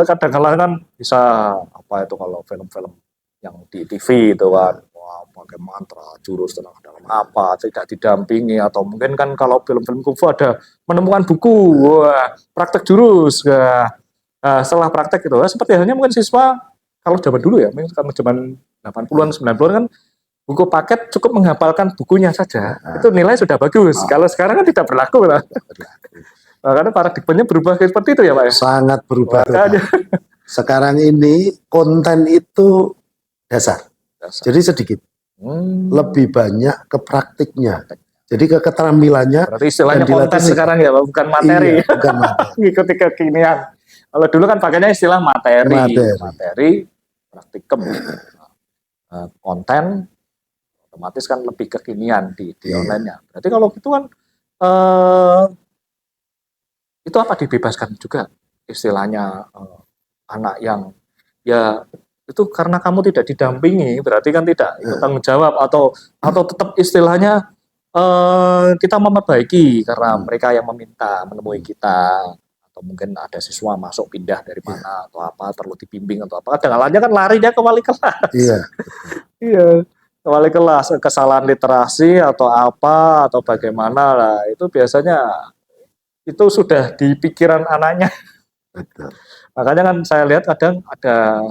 Kadang-kadang kan bisa apa itu kalau film-film yang di TV itu kan, wah pakai mantra, jurus tenaga dalam apa, tidak didampingi. Atau mungkin kan kalau film-film kungfu ada menemukan buku, wah praktek jurus. Setelah praktek itu, seperti halnya mungkin siswa kalau zaman dulu ya, mungkin kalau zaman 80-an, 90-an kan buku paket cukup menghafalkan bukunya saja, itu nilai sudah bagus. Kalau sekarang kan tidak berlaku lah. Karena paradigmanya berubah seperti itu ya Pak ya? Sangat berubah. Sekarang ini konten itu dasar. Jadi sedikit. Lebih banyak ke praktiknya. Jadi ke keterampilannya. Berarti istilahnya konten sekarang ya, bukan materi. Iya, bukan materi. Ngikuti kekinian. Kalau dulu kan pakainya istilah materi praktikum. Konten otomatis kan lebih kekinian di online-nya. Berarti kalau gitu kan itu apa dibebaskan juga istilahnya anak yang ya itu karena kamu tidak didampingi berarti kan tidak tanggung jawab atau tetap istilahnya kita memperbaiki karena mereka yang meminta menemui kita. Atau mungkin ada siswa masuk pindah dari mana atau apa perlu dibimbing atau apa, kadang-kadang kan lari dia ke wali kelas. Iya, ke wali kelas, kesalahan literasi atau apa atau bagaimana lah itu biasanya itu sudah di pikiran anaknya. Betul. Makanya kan saya lihat kadang ada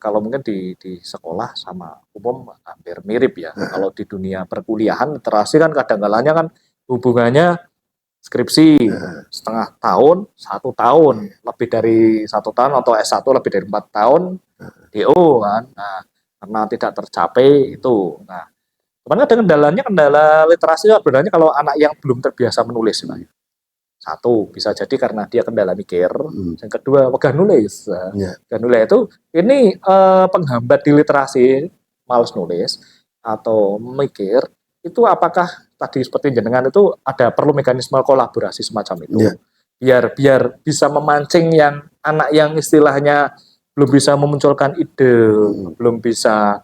kalau mungkin di sekolah sama umum hampir mirip ya. Kalau di dunia perkuliahan literasi kan kadang-kadang kan hubungannya skripsi setengah tahun, 1 tahun, lebih dari 1 tahun atau S1 lebih dari 4 tahun, DO kan. Nah, karena tidak tercapai itu. Nah, sebenarnya ada kendala literasi sebenarnya kalau anak yang belum terbiasa menulis. Satu, bisa jadi karena dia kendala mikir. Hmm. Yang kedua, wegah nulis. Ya. Wegah nulis itu ini penghambat di literasi, males nulis atau mikir. Itu apakah tadi seperti jenengan itu ada perlu mekanisme kolaborasi semacam itu? Ya. Biar bisa memancing yang anak yang istilahnya belum bisa memunculkan ide, belum bisa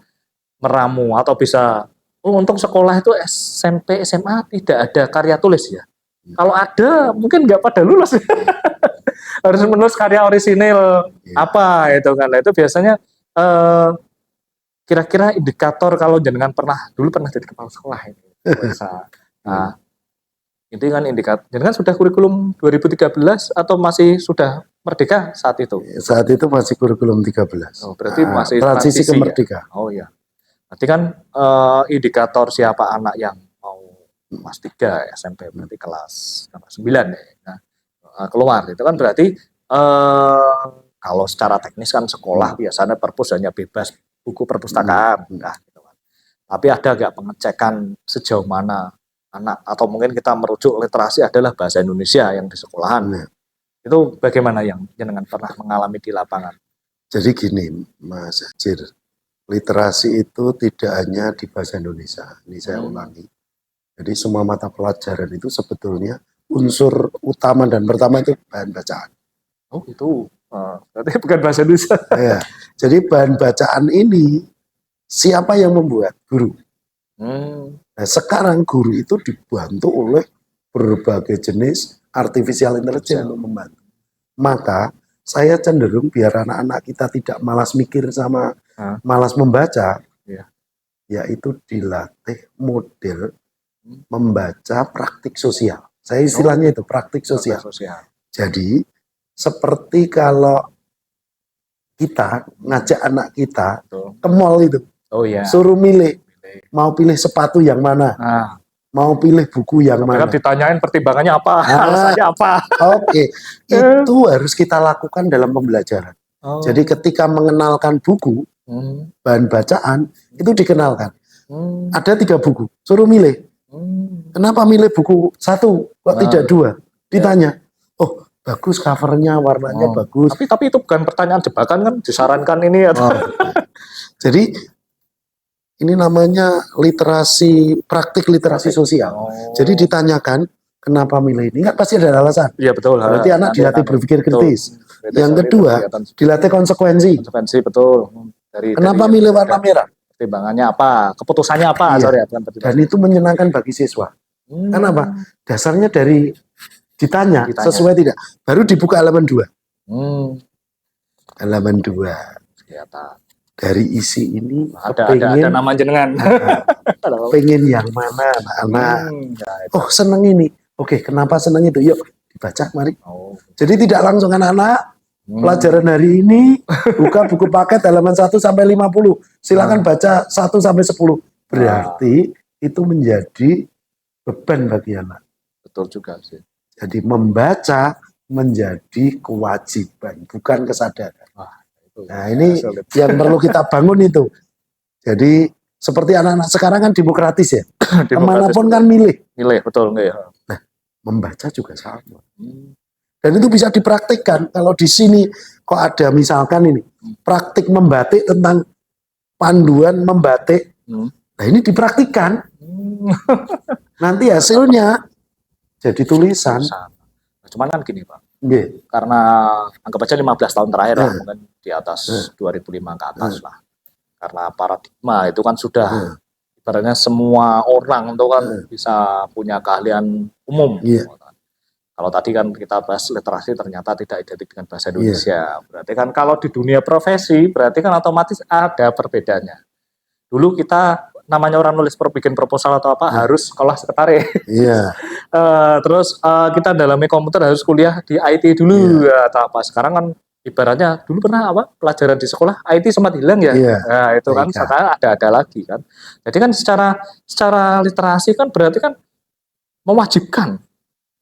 meramu atau bisa untuk sekolah itu SMP, SMA tidak ada karya tulis ya. Kalau ada mungkin nggak pada lulus. Harus menulis karya orisinil apa itu kan. Nah, itu biasanya kira-kira indikator kalau jenengan dulu pernah jadi kepala sekolah ini. Nah, itu kan indikator. Jenengan sudah kurikulum 2013 atau masih sudah merdeka saat itu? Saat itu masih kurikulum 13. Oh, berarti masih transisi ke ya? merdeka. Oh ya. Berarti kan indikator siapa anak yang mau kelas 3 SMP berarti kelas 9 ya. Nah, keluar itu kan berarti kalau secara teknis kan sekolah biasanya perpus hanya bebas buku perpustakaan. Nah, gitu kan. Tapi ada nggak pengecekan sejauh mana anak atau mungkin kita merujuk literasi adalah bahasa Indonesia yang di sekolahan. Itu bagaimana yang jenengan pernah mengalami di lapangan? Jadi gini, Mas Ajir, literasi itu tidak hanya di bahasa Indonesia. Ini saya ulangi. Jadi semua mata pelajaran itu sebetulnya unsur utama dan pertama itu bahan bacaan. Oh itu, berarti bukan bahasa Indonesia. Ya, jadi bahan bacaan ini siapa yang membuat? Guru. Nah, sekarang guru itu dibantu oleh berbagai jenis artificial intelligence untuk membantu. Maka saya cenderung biar anak-anak kita tidak malas mikir sama malas membaca, yaitu dilatih model membaca praktik sosial. Saya istilahnya itu praktik sosial. Jadi seperti kalau kita ngajak anak kita ke mall itu, suruh milih, mau pilih sepatu yang mana, mau pilih buku yang mana. Ditanyain pertimbangannya apa, alasannya apa. Oke, itu harus kita lakukan dalam pembelajaran. Jadi ketika mengenalkan buku, bahan bacaan, itu dikenalkan. Ada 3 buku, suruh milih. Kenapa milih buku 1, kok tidak 2? Ditanya, oh bagus covernya, warnanya bagus. Tapi itu bukan pertanyaan jebakan kan, disarankan ini. Jadi ini namanya literasi, praktik literasi sosial. Jadi ditanyakan, kenapa milih ini? Enggak, pasti ada alasan. Iya betul. Berarti anak dilatih berpikir kritis. Yang kedua, dilatih konsekuensi. Konsekuensi betul. Kenapa milih warna merah? Pertimbangannya apa? Keputusannya apa? Dan itu menyenangkan bagi siswa. Kenapa? Dasarnya dari ditanya sesuai tidak. Baru dibuka halaman 2. Halaman 2. Dari isi ini ada nama jenengan. Pengen yang mana anak-anak? Oh seneng ini. Oke, kenapa seneng itu? Yuk dibaca, mari. Jadi tidak langsung anak-anak pelajaran hari ini buka buku paket halaman 1 sampai 50. Silakan baca 1 sampai 10. Berarti itu menjadi beban bagi anak. Betul juga sih. Jadi membaca menjadi kewajiban, bukan kesadaran. Nah ini yang perlu kita bangun itu. Jadi seperti anak-anak sekarang kan demokratis ya. Kemanapun kan milih. Milih, betul. Nah, membaca juga sama. Dan itu bisa dipraktikkan. Kalau di sini kok ada misalkan ini, praktik membatik tentang panduan membatik. Nah ini dipraktikkan. Nanti hasilnya jadi tulisan. Cuman kan gini Pak. Karena anggap aja 15 tahun terakhir lah, mungkin di atas 2005 ke atas lah. Karena paradigma itu kan sudah ibaratnya semua orang itu kan bisa punya keahlian umum. Kalau tadi kan kita bahas literasi ternyata tidak identik dengan bahasa Indonesia. Berarti kan kalau di dunia profesi berarti kan otomatis ada perbedaannya. Dulu kita namanya orang nulis bikin proposal atau apa harus sekolah sekretaris. Terus kita dalami komputer harus kuliah di IT dulu atau apa. Sekarang kan ibaratnya dulu pernah apa pelajaran di sekolah IT sempat hilang ya. Nah, itu kan sekarang ada lagi kan. Jadi kan secara literasi kan berarti kan mewajibkan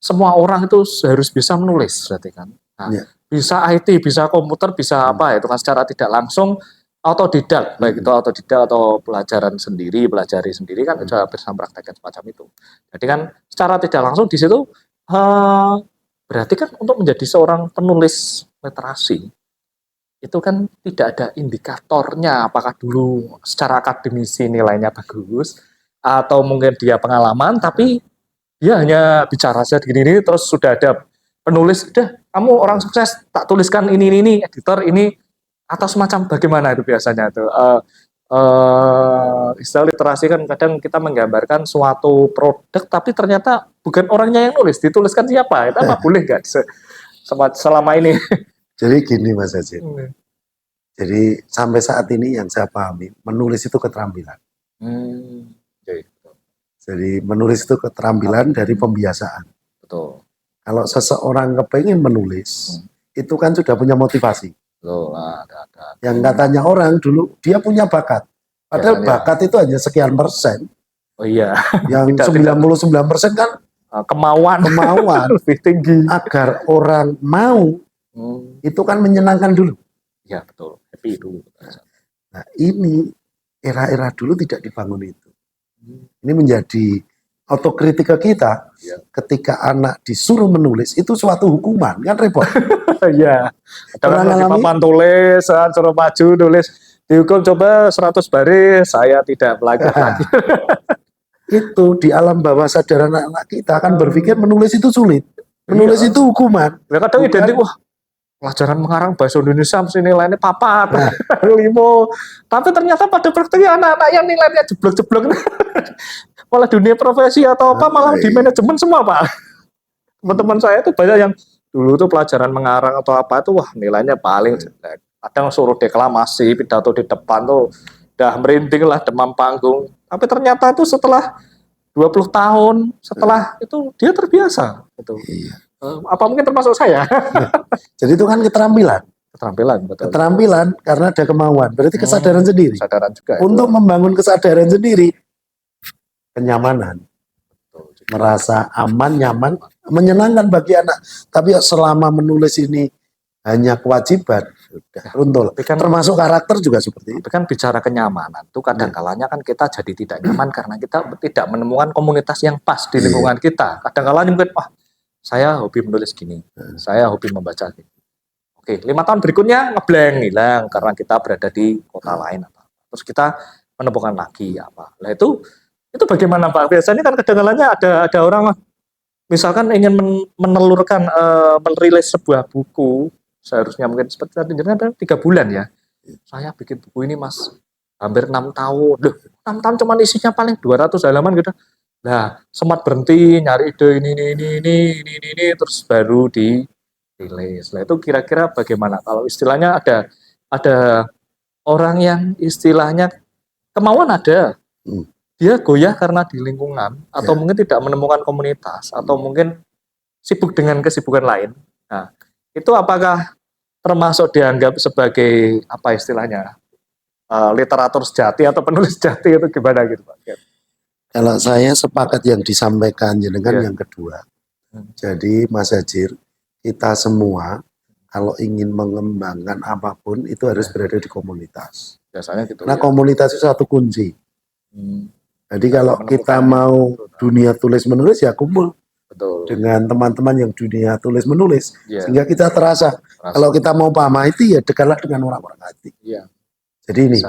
semua orang itu harus bisa menulis berarti kan. Nah, bisa IT, bisa komputer, bisa apa itu kan secara tidak langsung autodidak, baik itu autodidak atau pelajari sendiri kan sudah bisa mempraktekkan semacam itu. Jadi kan secara tidak langsung di situ berarti kan untuk menjadi seorang penulis literasi itu kan tidak ada indikatornya apakah dulu secara akademisi nilainya bagus atau mungkin dia pengalaman tapi dia hanya bicara saja gini terus sudah ada penulis udah kamu orang sukses tak tuliskan ini editor ini atau semacam bagaimana itu biasanya tuh istilah literasi kan kadang kita menggambarkan suatu produk tapi ternyata bukan orangnya yang nulis dituliskan siapa itu apa boleh nggak selama ini. Jadi gini Mas Hajir, jadi sampai saat ini yang saya pahami menulis itu keterampilan. Okay. Jadi menulis itu keterampilan dari pembiasaan. Betul. Kalau seseorang kepengen menulis, itu kan sudah punya motivasi. Betul. Yang katanya orang dulu dia punya bakat, padahal bakat itu hanya sekian persen. Oh iya. Yang 99% kan kemauan lebih tinggi. Agar orang mau, itu kan menyenangkan dulu. Ya betul. Happy dulu. Nah ini era-era dulu tidak dibangun itu. Ini menjadi otokritik kita ketika anak disuruh menulis itu suatu hukuman kan repot. Iya. Pernah ngalami papan tulis, suruh maju nulis dihukum coba 100 baris, saya tidak belajar lagi. Itu di alam bawah sadar anak-anak kita akan berpikir menulis itu sulit, menulis itu hukuman. Kadang identik wah pelajaran mengarang bahasa Indonesia mesti nilainya papat, 5. Tapi ternyata pada prakteknya anak-anak yang nilainya jeblok-jeblok. Malah dunia profesi atau apa malah di manajemen semua Pak. Teman-teman saya itu banyak yang dulu tuh pelajaran mengarang atau apa itu wah nilainya paling jelek. Kadang suruh deklamasi, pidato di depan tuh udah merinding lah demam panggung. Tapi ternyata itu setelah 20 tahun setelah itu dia terbiasa gitu. Apa mungkin termasuk saya? Jadi itu kan keterampilan. Betul. Keterampilan karena ada kemauan, berarti kesadaran sendiri. Kesadaran juga. Untuk membangun kesadaran sendiri, kenyamanan, merasa aman, nyaman, menyenangkan bagi anak. Tapi selama menulis ini hanya kewajiban, sudah runtuh. Termasuk karakter juga seperti itu. Tapi kan bicara kenyamanan, itu kadang-kalanya kan kita jadi tidak nyaman karena kita tidak menemukan komunitas yang pas di lingkungan kita. Kadang-kalanya mungkin, saya hobi menulis gini, saya hobi membaca gini. Oke, 5 tahun berikutnya ngeblank, hilang karena kita berada di kota lain apa. Terus kita menemukan lagi apa. Nah itu bagaimana Pak? Biasanya kan kadang-kalanya ada orang misalkan ingin menelurkan, merilis sebuah buku, seharusnya mungkin seperti tadi 3 bulan ya. Saya bikin buku ini Mas, hampir 6 tahun. Loh, 6 tahun cuma isinya paling 200 halaman gitu. Nah, sempat berhenti nyari ide ini terus baru dirilis. Nah, itu kira-kira bagaimana kalau istilahnya ada orang yang istilahnya kemauan ada. Dia goyah karena di lingkungan atau mungkin tidak menemukan komunitas atau mungkin sibuk dengan kesibukan lain. Nah, itu apakah termasuk dianggap sebagai apa istilahnya literatur sejati atau penulis sejati itu gimana gitu Pak? Kalau saya sepakat yang disampaikan jenengan yang kedua. Jadi Mas Hajir, kita semua kalau ingin mengembangkan apapun itu harus berada di komunitas. Biasanya gitu. Nah komunitas itu satu kunci. Jadi kalau kita mau dunia tulis menulis ya kumpul. Betul. Dengan teman-teman yang dunia tulis menulis, sehingga kita terasa. Kalau kita mau paham IT ya dekatlah dengan orang-orang IT. Jadi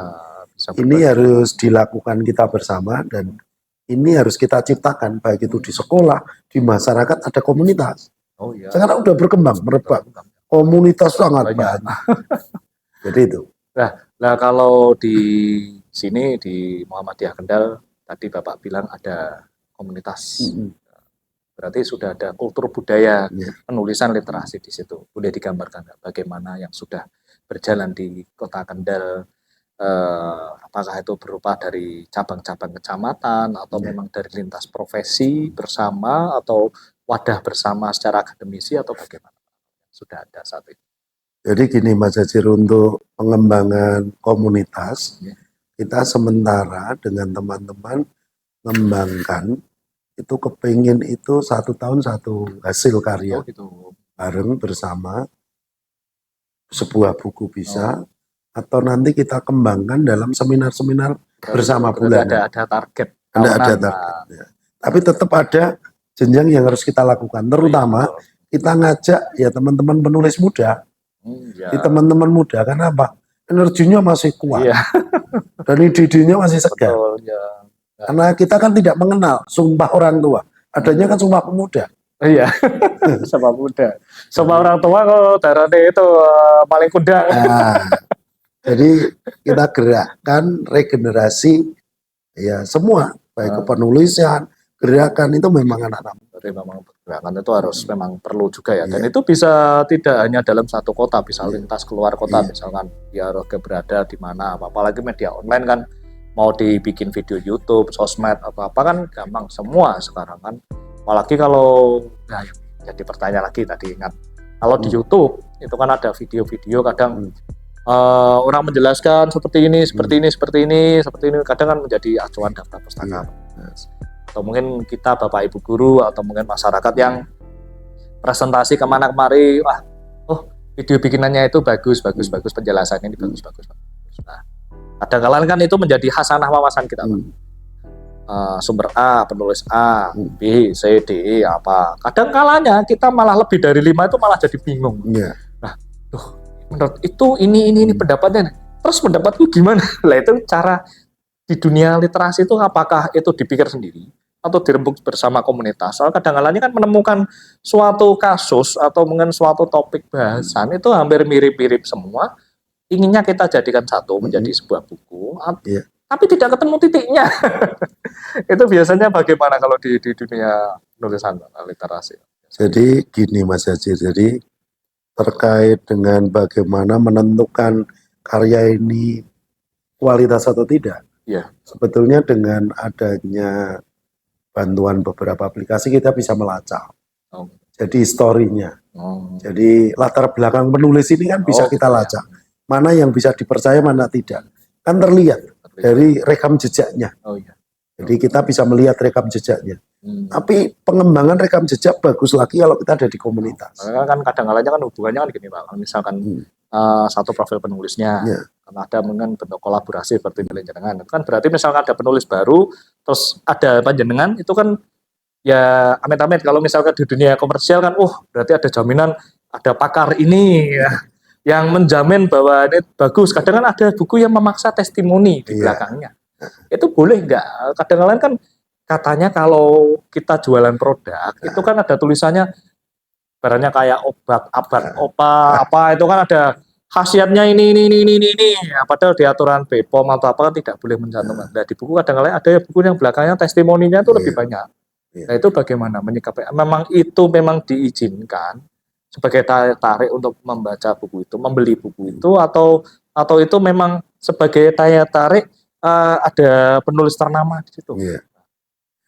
ini harus dilakukan kita bersama dan ini harus kita ciptakan baik itu di sekolah, di masyarakat ada komunitas. Sekarang udah berkembang, merebak. Komunitas sangat banyak. Jadi itu. Nah kalau di sini di Muhammadiyah Kendal tadi Bapak bilang ada komunitas. Berarti sudah ada kultur budaya penulisan literasi di situ. Boleh digambarkan bagaimana yang sudah berjalan di Kota Kendal? Apakah itu berupa dari cabang-cabang kecamatan atau memang dari lintas profesi bersama atau wadah bersama secara akademisi atau bagaimana? Sudah ada saat ini. Jadi gini Mas Hajir, untuk pengembangan komunitas kita sementara dengan teman-teman mengembangkan itu kepingin itu 1 tahun 1 hasil karya bareng bersama sebuah buku bisa atau nanti kita kembangkan dalam seminar-seminar bersama bulanan. Ada target. Ada target. Tapi tetap ada jenjang yang harus kita lakukan, terutama kita ngajak ya teman-teman penulis muda, Ya. di teman-teman muda, karena apa? Energinya masih kuat Iya, dan ide-idenya masih segar. betul ya. Karena kita kan tidak mengenal sumpah orang tua, adanya kan sumpah pemuda. Iya, sama muda. Sama orang tua kok darahnya itu paling kundang. Nah, jadi kita gerakkan regenerasi ya semua, baik kepenulisan, gerakan itu memang anak-anak. Jadi memang pergerakan itu harus memang perlu juga ya. Dan itu bisa tidak hanya dalam satu kota, bisa lintas keluar kota, misalkan ya Roge berada di mana, apalagi media online kan, mau dibikin video YouTube, sosmed atau apa kan gampang semua sekarang kan. Apalagi kalau nah, jadi pertanyaan lagi tadi ingat, kalau di YouTube itu kan ada video-video kadang orang menjelaskan seperti ini, seperti ini, seperti ini, seperti ini, kadang kan menjadi acuan daftar pustaka. Atau mungkin kita Bapak Ibu guru atau mungkin masyarakat yang presentasi kemana kemari, wah, oh video bikinannya itu bagus, bagus, bagus, penjelasannya ini bagus, bagus, bagus. Nah, kadang-kadang kan itu menjadi hasanah wawasan kita. Sumber A, penulis A, B, C, D, E, apa. Kadang kalanya kita malah lebih dari 5 itu malah jadi bingung. Nah, menurut itu ini pendapatnya. Terus pendapatku gimana? Lah itu cara di dunia literasi itu apakah itu dipikir sendiri atau dirembuk bersama komunitas? Soal kadang-kadang kan menemukan suatu kasus atau mungkin suatu topik bahasan itu hampir mirip-mirip semua. Inginnya kita jadikan satu menjadi sebuah buku. Tapi tidak ketemu titiknya. Itu biasanya bagaimana kalau di dunia penulisan literasi? Jadi gini Mas Hajir, jadi terkait dengan bagaimana menentukan karya ini kualitas atau tidak. Sebetulnya dengan adanya bantuan beberapa aplikasi kita bisa melacak. Jadi historinya. Jadi latar belakang penulis ini kan bisa kita lacak. Mana yang bisa dipercaya, mana tidak. Kan terlihat dari rekam jejaknya. Jadi kita bisa melihat rekam jejaknya. Tapi pengembangan rekam jejak bagus lagi kalau kita ada di komunitas. Kan kadang-kadang kan hubungannya kan gini Pak. Misalkan satu profil penulisnya, kan ada mungkin bentuk kolaborasi seperti panjenengan. Itu kan berarti misalkan ada penulis baru, terus ada panjenengan, itu kan ya amit-amit kalau misalkan di dunia komersial kan, berarti ada jaminan ada pakar ini ya, yang menjamin bahwa ini bagus. Kadang kan ada buku yang memaksa testimoni di belakangnya. Itu boleh nggak? Kadang-kadang kan katanya kalau kita jualan produk itu kan ada tulisannya barangnya kayak obat, apa itu kan ada khasiatnya ini. Ya, padahal di aturan BPOM atau apa kan tidak boleh mencantumkan. Nah, di buku kadang-kadang ada buku yang belakangnya testimoninya itu lebih banyak. Nah, itu bagaimana menyikapi? Memang itu memang diizinkan sebagai tarik untuk membaca buku itu, membeli buku itu, atau itu memang sebagai daya tarik ada penulis ternama di situ.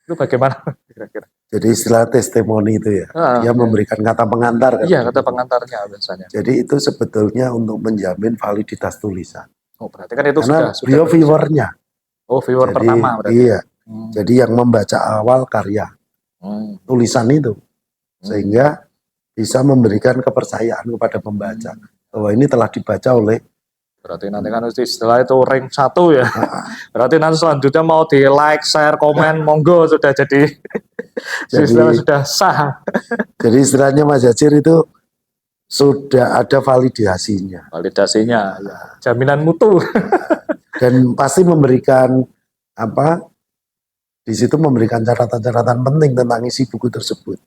Itu bagaimana kira-kira? Jadi istilah testimoni itu ya, dia memberikan kata pengantar. Iya, kata pengantarnya biasanya. Jadi itu sebetulnya untuk menjamin validitas tulisan. Berarti kan itu karena sudah beliau viewernya. Viewer jadi, pertama berarti. Iya. Jadi yang membaca awal karya tulisan itu, sehingga bisa memberikan kepercayaan kepada pembaca bahwa ini telah dibaca oleh. Berarti nanti kan istilah itu rank 1 ya. Berarti nanti selanjutnya mau di like, share, komen, monggo sudah jadi sudah sah. Jadi istilahnya Mas Hajir itu sudah ada validasinya. Validasinya, ya. Jaminan mutu. Dan pasti memberikan di situ memberikan catatan-catatan penting tentang isi buku tersebut.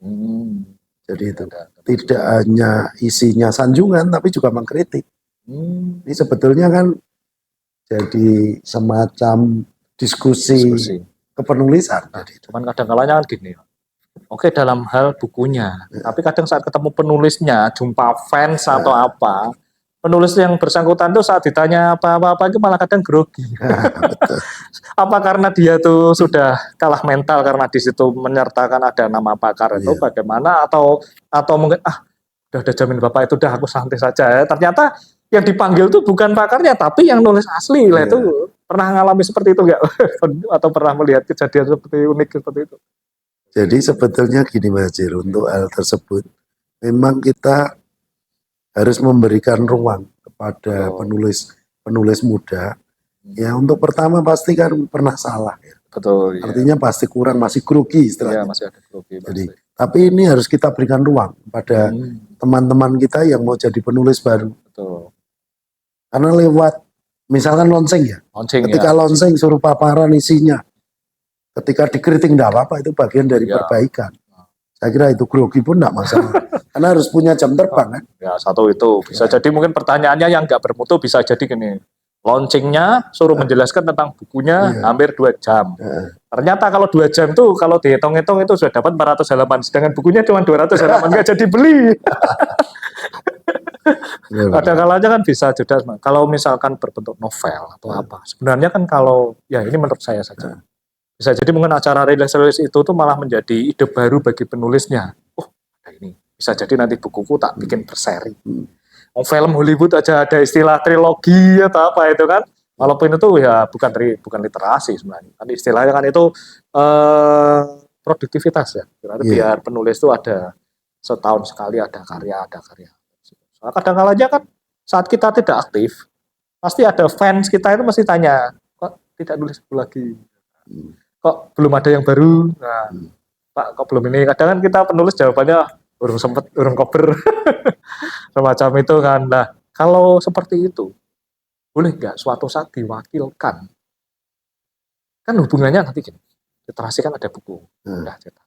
Jadi itu tidak hanya isinya sanjungan, tapi juga mengkritik. Ini sebetulnya kan jadi semacam diskusi. Kepenulisan. Cuman kadang-kadang kan gini, oke dalam hal bukunya, tapi kadang saat ketemu penulisnya, jumpa fans atau apa, penulis yang bersangkutan tuh saat ditanya apa-apa itu malah kadang grogi. Apa karena dia tuh sudah kalah mental karena di situ menyertakan ada nama pakar itu bagaimana, atau mungkin udah ada jamin Bapak itu udah aku santai saja ya. Ternyata yang dipanggil tuh bukan pakarnya tapi yang nulis asli lah. Itu pernah ngalami seperti itu nggak? Atau pernah melihat kejadian seperti unik seperti itu? Jadi sebetulnya gini Mas Hajir, untuk hal tersebut memang kita harus memberikan ruang kepada penulis muda. Ya untuk pertama pasti kan pernah salah ya. Betul. Artinya pasti kurang, masih grogi istilahnya. Iya, masih ada grogi. Jadi Tapi ini harus kita berikan ruang pada teman-teman kita yang mau jadi penulis baru. Betul. Karena lewat, misalkan lonceng ya, Launching ketika ya. lonceng suruh paparan isinya, ketika dikritik enggak apa-apa, itu bagian dari Iya. perbaikan. Saya kira itu grogi pun enggak masalah. Karena harus punya jam terbang kan. Ya, satu itu. Bisa jadi mungkin pertanyaannya yang nggak bermutu bisa jadi gini. Launchingnya suruh menjelaskan tentang bukunya Iya. hampir 2 jam. Ternyata kalau 2 jam tuh kalau dihitung-hitung itu sudah dapat 400 halaman. Sedangkan bukunya cuma 200 halaman nggak jadi beli. Iya, Ada kalanya kan bisa juga. Kalau misalkan berbentuk novel atau apa. Sebenarnya kan kalau, ya ini menurut saya saja. Bisa jadi mungkin acara rilis-rilis itu tuh malah menjadi ide baru bagi penulisnya. Oh, ada ini. Bisa jadi nanti bukuku tak bikin berseri. Oh, film Hollywood aja ada istilah trilogi atau apa itu kan. Walaupun itu ya bukan literasi sebenarnya. Kan istilahnya kan itu produktivitas ya. Berarti biar penulis itu ada setahun sekali ada karya. Nah, kadang-kadang kan saat kita tidak aktif, pasti ada fans kita itu mesti tanya, kok tidak nulis buku lagi? Kok belum ada yang baru? Nah, Pak, kok belum ini? Kadang kan kita penulis jawabannya urung sempet, urung kober. Semacam itu kan. Nah, kalau seperti itu, boleh nggak suatu saat diwakilkan? Kan hubungannya nanti gini, literasi kan ada buku, udah cetak.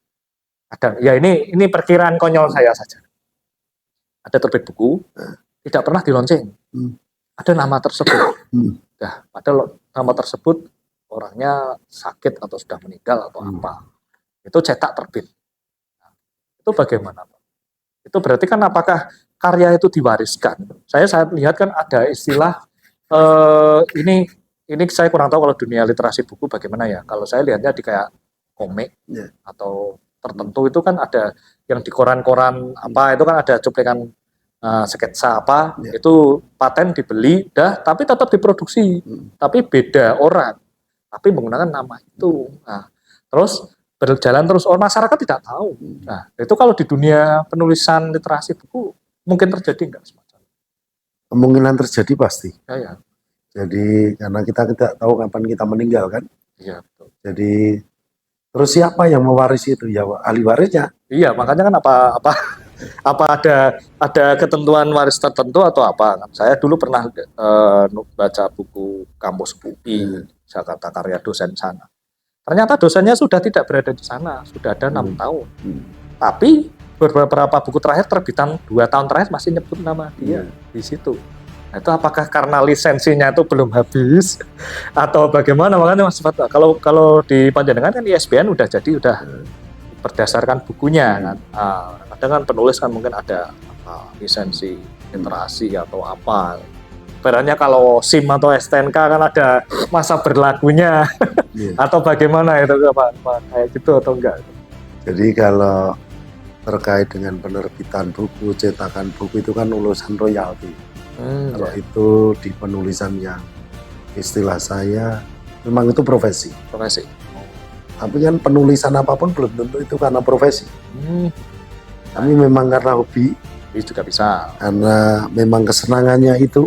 Ada, ya ini perkiraan konyol saya saja. Ada terbit buku, tidak pernah di launching. Ada nama tersebut. Nah, ada nama tersebut orangnya sakit atau sudah meninggal atau apa. Itu cetak terbit. Nah, itu bagaimana, Pak? Itu berarti kan apakah karya itu diwariskan? Saya lihat kan ada istilah ini saya kurang tahu kalau dunia literasi buku bagaimana ya. Kalau saya lihatnya di kayak komik atau tertentu itu kan ada yang di koran-koran apa itu kan ada cuplikan sketsa apa itu paten dibeli tapi tetap diproduksi tapi beda orang tapi menggunakan nama itu. Nah, terus berjalan terus masyarakat tidak tahu. Nah, itu kalau di dunia penulisan literasi buku mungkin terjadi enggak semacam? Kemungkinan terjadi pasti. Ya. Jadi karena kita tidak tahu kapan kita meninggal kan. Iya, betul. Jadi terus siapa yang mewarisi itu ya ahli warisnya? Iya, makanya kan apa ada ketentuan waris tertentu atau apa? Saya dulu pernah baca buku Kamus UI Jakarta karya dosen sana. Ternyata dosennya sudah tidak berada di sana, sudah ada 6 tahun. Tapi beberapa buku terakhir terbitan 2 tahun terakhir masih nyebut nama dia di situ. Nah, itu apakah karena lisensinya itu belum habis atau bagaimana? Makanya Mas Fat, kalau di Panjenengan kan ISBN udah berdasarkan bukunya kan. Kadang kan penulis kan mungkin ada lisensi literasi atau apa. Barangnya kalau SIM atau STNK kan ada masa berlakunya atau bagaimana itu apa kayak gitu atau enggak? Jadi kalau terkait dengan penerbitan buku, cetakan buku itu kan urusan royalti. Kalau itu di penulisan yang istilah saya memang itu profesi. Tapi kan penulisan apapun belum tentu itu karena profesi. Kami memang karena hobi. Juga bisa. Karena memang kesenangannya itu.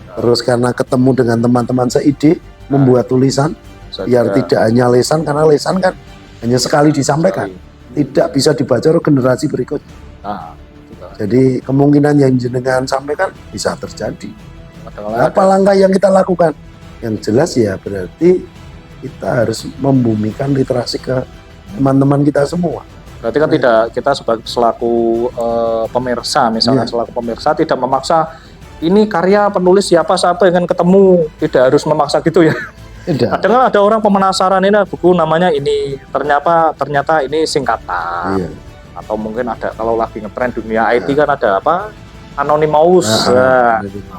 Terus karena ketemu dengan teman-teman seide membuat tulisan biar tidak hanya lesan, karena lesan kan hanya sekali disampaikan, tidak bisa dibaca oleh generasi berikutnya. Jadi kemungkinan yang jenengan sampaikan bisa terjadi. Apa langkah yang kita lakukan? Yang jelas ya berarti kita harus membumikan literasi ke teman-teman kita semua. Berarti kan tidak kita selaku pemirsa misalnya selaku pemirsa tidak memaksa ini karya penulis siapa yang ketemu, tidak harus memaksa gitu ya. Kadang ada orang penasaran ini buku namanya ini ternyata ini singkatan. Atau mungkin ada kalau lagi ngetren dunia IT kan ada apa Anonymous.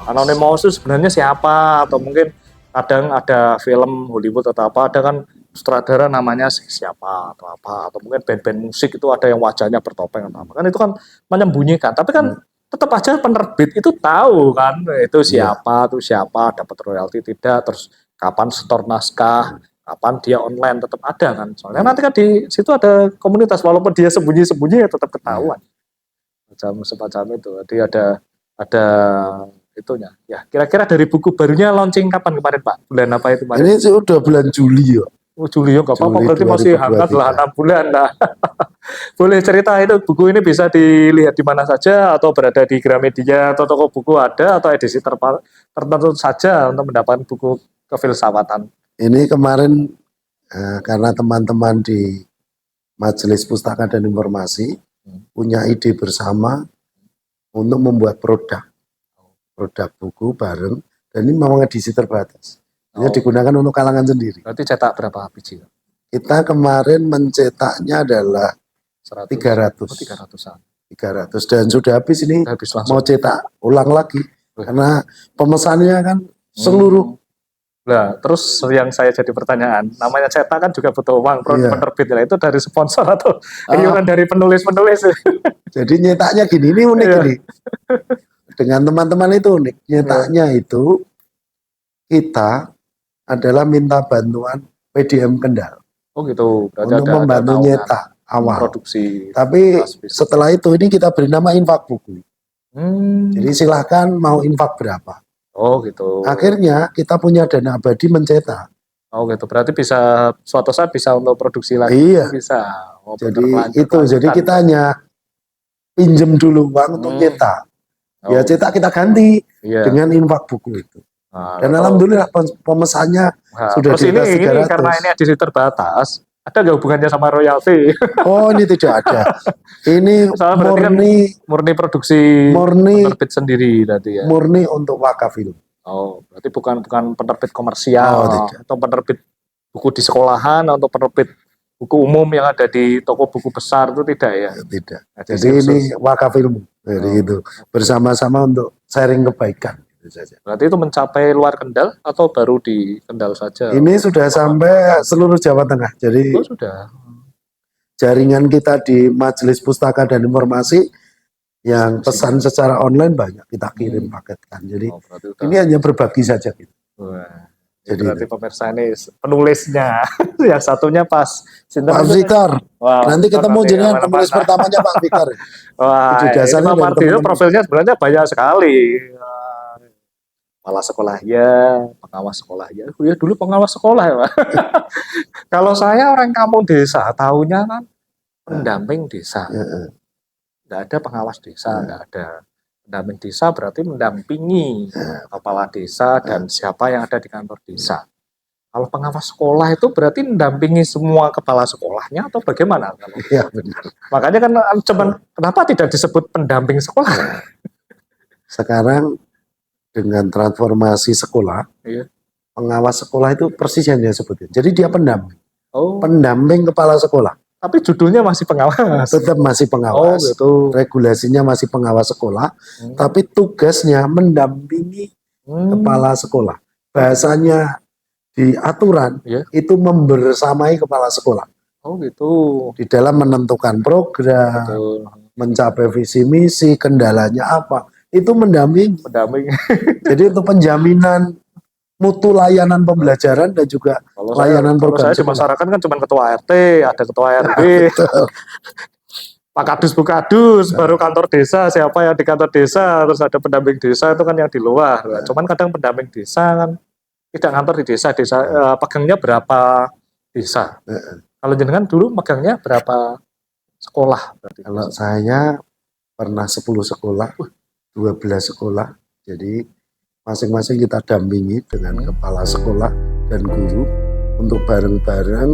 Anonymous itu sebenarnya siapa atau mungkin kadang ada film Hollywood atau apa ada kan sutradara namanya siapa atau apa atau mungkin band-band musik itu ada yang wajahnya bertopeng atau apa kan itu kan menyembunyikan tapi kan tetap aja penerbit itu tahu kan itu siapa dapat royalti tidak terus kapan setor naskah kapan dia online tetap ada kan soalnya nanti kan di situ ada komunitas walaupun dia sembunyi-sembunyi ya tetap ketahuan semacam itu jadi ada itunya ya kira-kira dari buku barunya launching kapan kemarin Pak bulan apa itu Pak? Ini sudah bulan Juli ya. Oh, Juli ya nggak apa-apa, Juli berarti masih hangat lah 2023. 6 bulan lah. Boleh cerita itu buku ini bisa dilihat di mana saja atau berada di Gramedia atau toko buku ada atau edisi tertentu saja untuk mendapatkan buku kefilsafatan. Ini kemarin karena teman-teman di Majelis Pustaka dan Informasi punya ide bersama untuk membuat produk buku bareng, dan ini memang edisi terbatas. Hanya digunakan untuk kalangan sendiri. Berarti cetak berapa biji? Kita kemarin mencetaknya adalah 100. 300. Oh, 300-an. 300 dan sudah habis ini, Habis langsung. mau cetak ulang lagi karena pemesannya kan seluruh. Nah, terus yang saya jadi pertanyaan, namanya cetak kan juga butuh uang, Iya. penerbit ya, itu dari sponsor atau iuran dari penulis-penulis? Jadi nyetaknya gini, ini unik Iya. ini. Dengan teman-teman itu unik. Nyetaknya itu kita adalah minta bantuan PDM Kendal Oh gitu, berarti untuk membantu naungan nyetak awal. produksi. Tapi Bisa. setelah itu ini kita beri nama infak buku. Jadi silahkan mau infak berapa. Oh gitu. Akhirnya kita punya dana abadi mencetak. Oh gitu, berarti bisa suatu saat bisa untuk produksi lagi. Iya. Bisa. Oh, Jadi bener, itu, jadi lanjutan. kita hanya pinjem dulu uang untuk nyetak. Oh, Ya cetak kita ganti iya. dengan infak buku itu. Nah, Dan alhamdulillah pemesannya sudah terus di atas ini 300. karena ini edisi terbatas, ada nggak hubungannya sama royalti? Oh, ini tidak ada. Ini Soalnya berarti kan murni produksi penerbit sendiri berarti ya. murni untuk wakaf film. Oh, berarti bukan penerbit komersial tidak. atau penerbit buku di sekolahan atau penerbit buku umum yang ada di toko buku besar itu tidak ya? Tidak. Edisi Jadi ini khusus. wakaf ilmu. Jadi itu bersama-sama untuk sharing kebaikan. Itu saja. Berarti itu mencapai luar Kendal atau baru di Kendal saja? Ini sudah sampai seluruh Jawa Tengah. Jadi Oh, sudah. jaringan kita di Majelis Pustaka dan Informasi yang pesan secara online banyak kita kirim paketkan. Jadi Oh, berarti udah. ini hanya berbagi saja gitu. Wah, Jadi berarti pemirsa ini penulisnya. Yang satunya pas. Pak Fikar, Wah, nanti ketemu jenengan kemana-mana. penulis pertamanya Pak Fikar. Wah, Itu ini dasarnya Pak dari Mardiono teman-teman. profilnya sebenarnya banyak sekali. Kepala sekolah ya, pengawas sekolah ya. Ya dulu pengawas sekolah ya, Pak. Kalau saya orang kampung desa, tahunya kan pendamping desa. Nggak ada pengawas desa, nggak ada. Pendamping desa berarti mendampingi kepala desa dan siapa yang ada di kantor desa. Kalau pengawas sekolah itu berarti mendampingi semua kepala sekolahnya atau bagaimana? Iya benar. Makanya kan cuman kenapa tidak disebut pendamping sekolah? Sekarang dengan transformasi sekolah, Iya. pengawas sekolah itu persis yang dia sebutin. Jadi dia pendamping, Oh, pendamping kepala sekolah. tapi judulnya masih pengawas. Tetap masih Oh, pengawas. gitu. Regulasinya masih pengawas sekolah, tapi tugasnya mendampingi kepala sekolah. Bahasanya di aturan Iya. itu membersamai kepala sekolah Oh, gitu. di dalam menentukan program, Betul. mencapai visi misi, kendalanya apa, itu mendampingi. Pendamping. Jadi untuk penjaminan mutu layanan pembelajaran dan juga Kalau layanan kalau program saya di sekolah. masyarakat kan cuma ketua RT, ada ketua RW, Pak Kadus Bu Kadus, baru kantor desa, siapa yang di kantor desa, terus ada pendamping desa itu kan yang di luar. Cuman kadang pendamping desa kan tidak kantor di desa, pegangnya berapa desa. Kalau jenengan dulu megangnya berapa sekolah berarti? Kalau saya pernah 10 sekolah, 12 sekolah, jadi masing-masing kita dampingi dengan kepala sekolah dan guru untuk bareng-bareng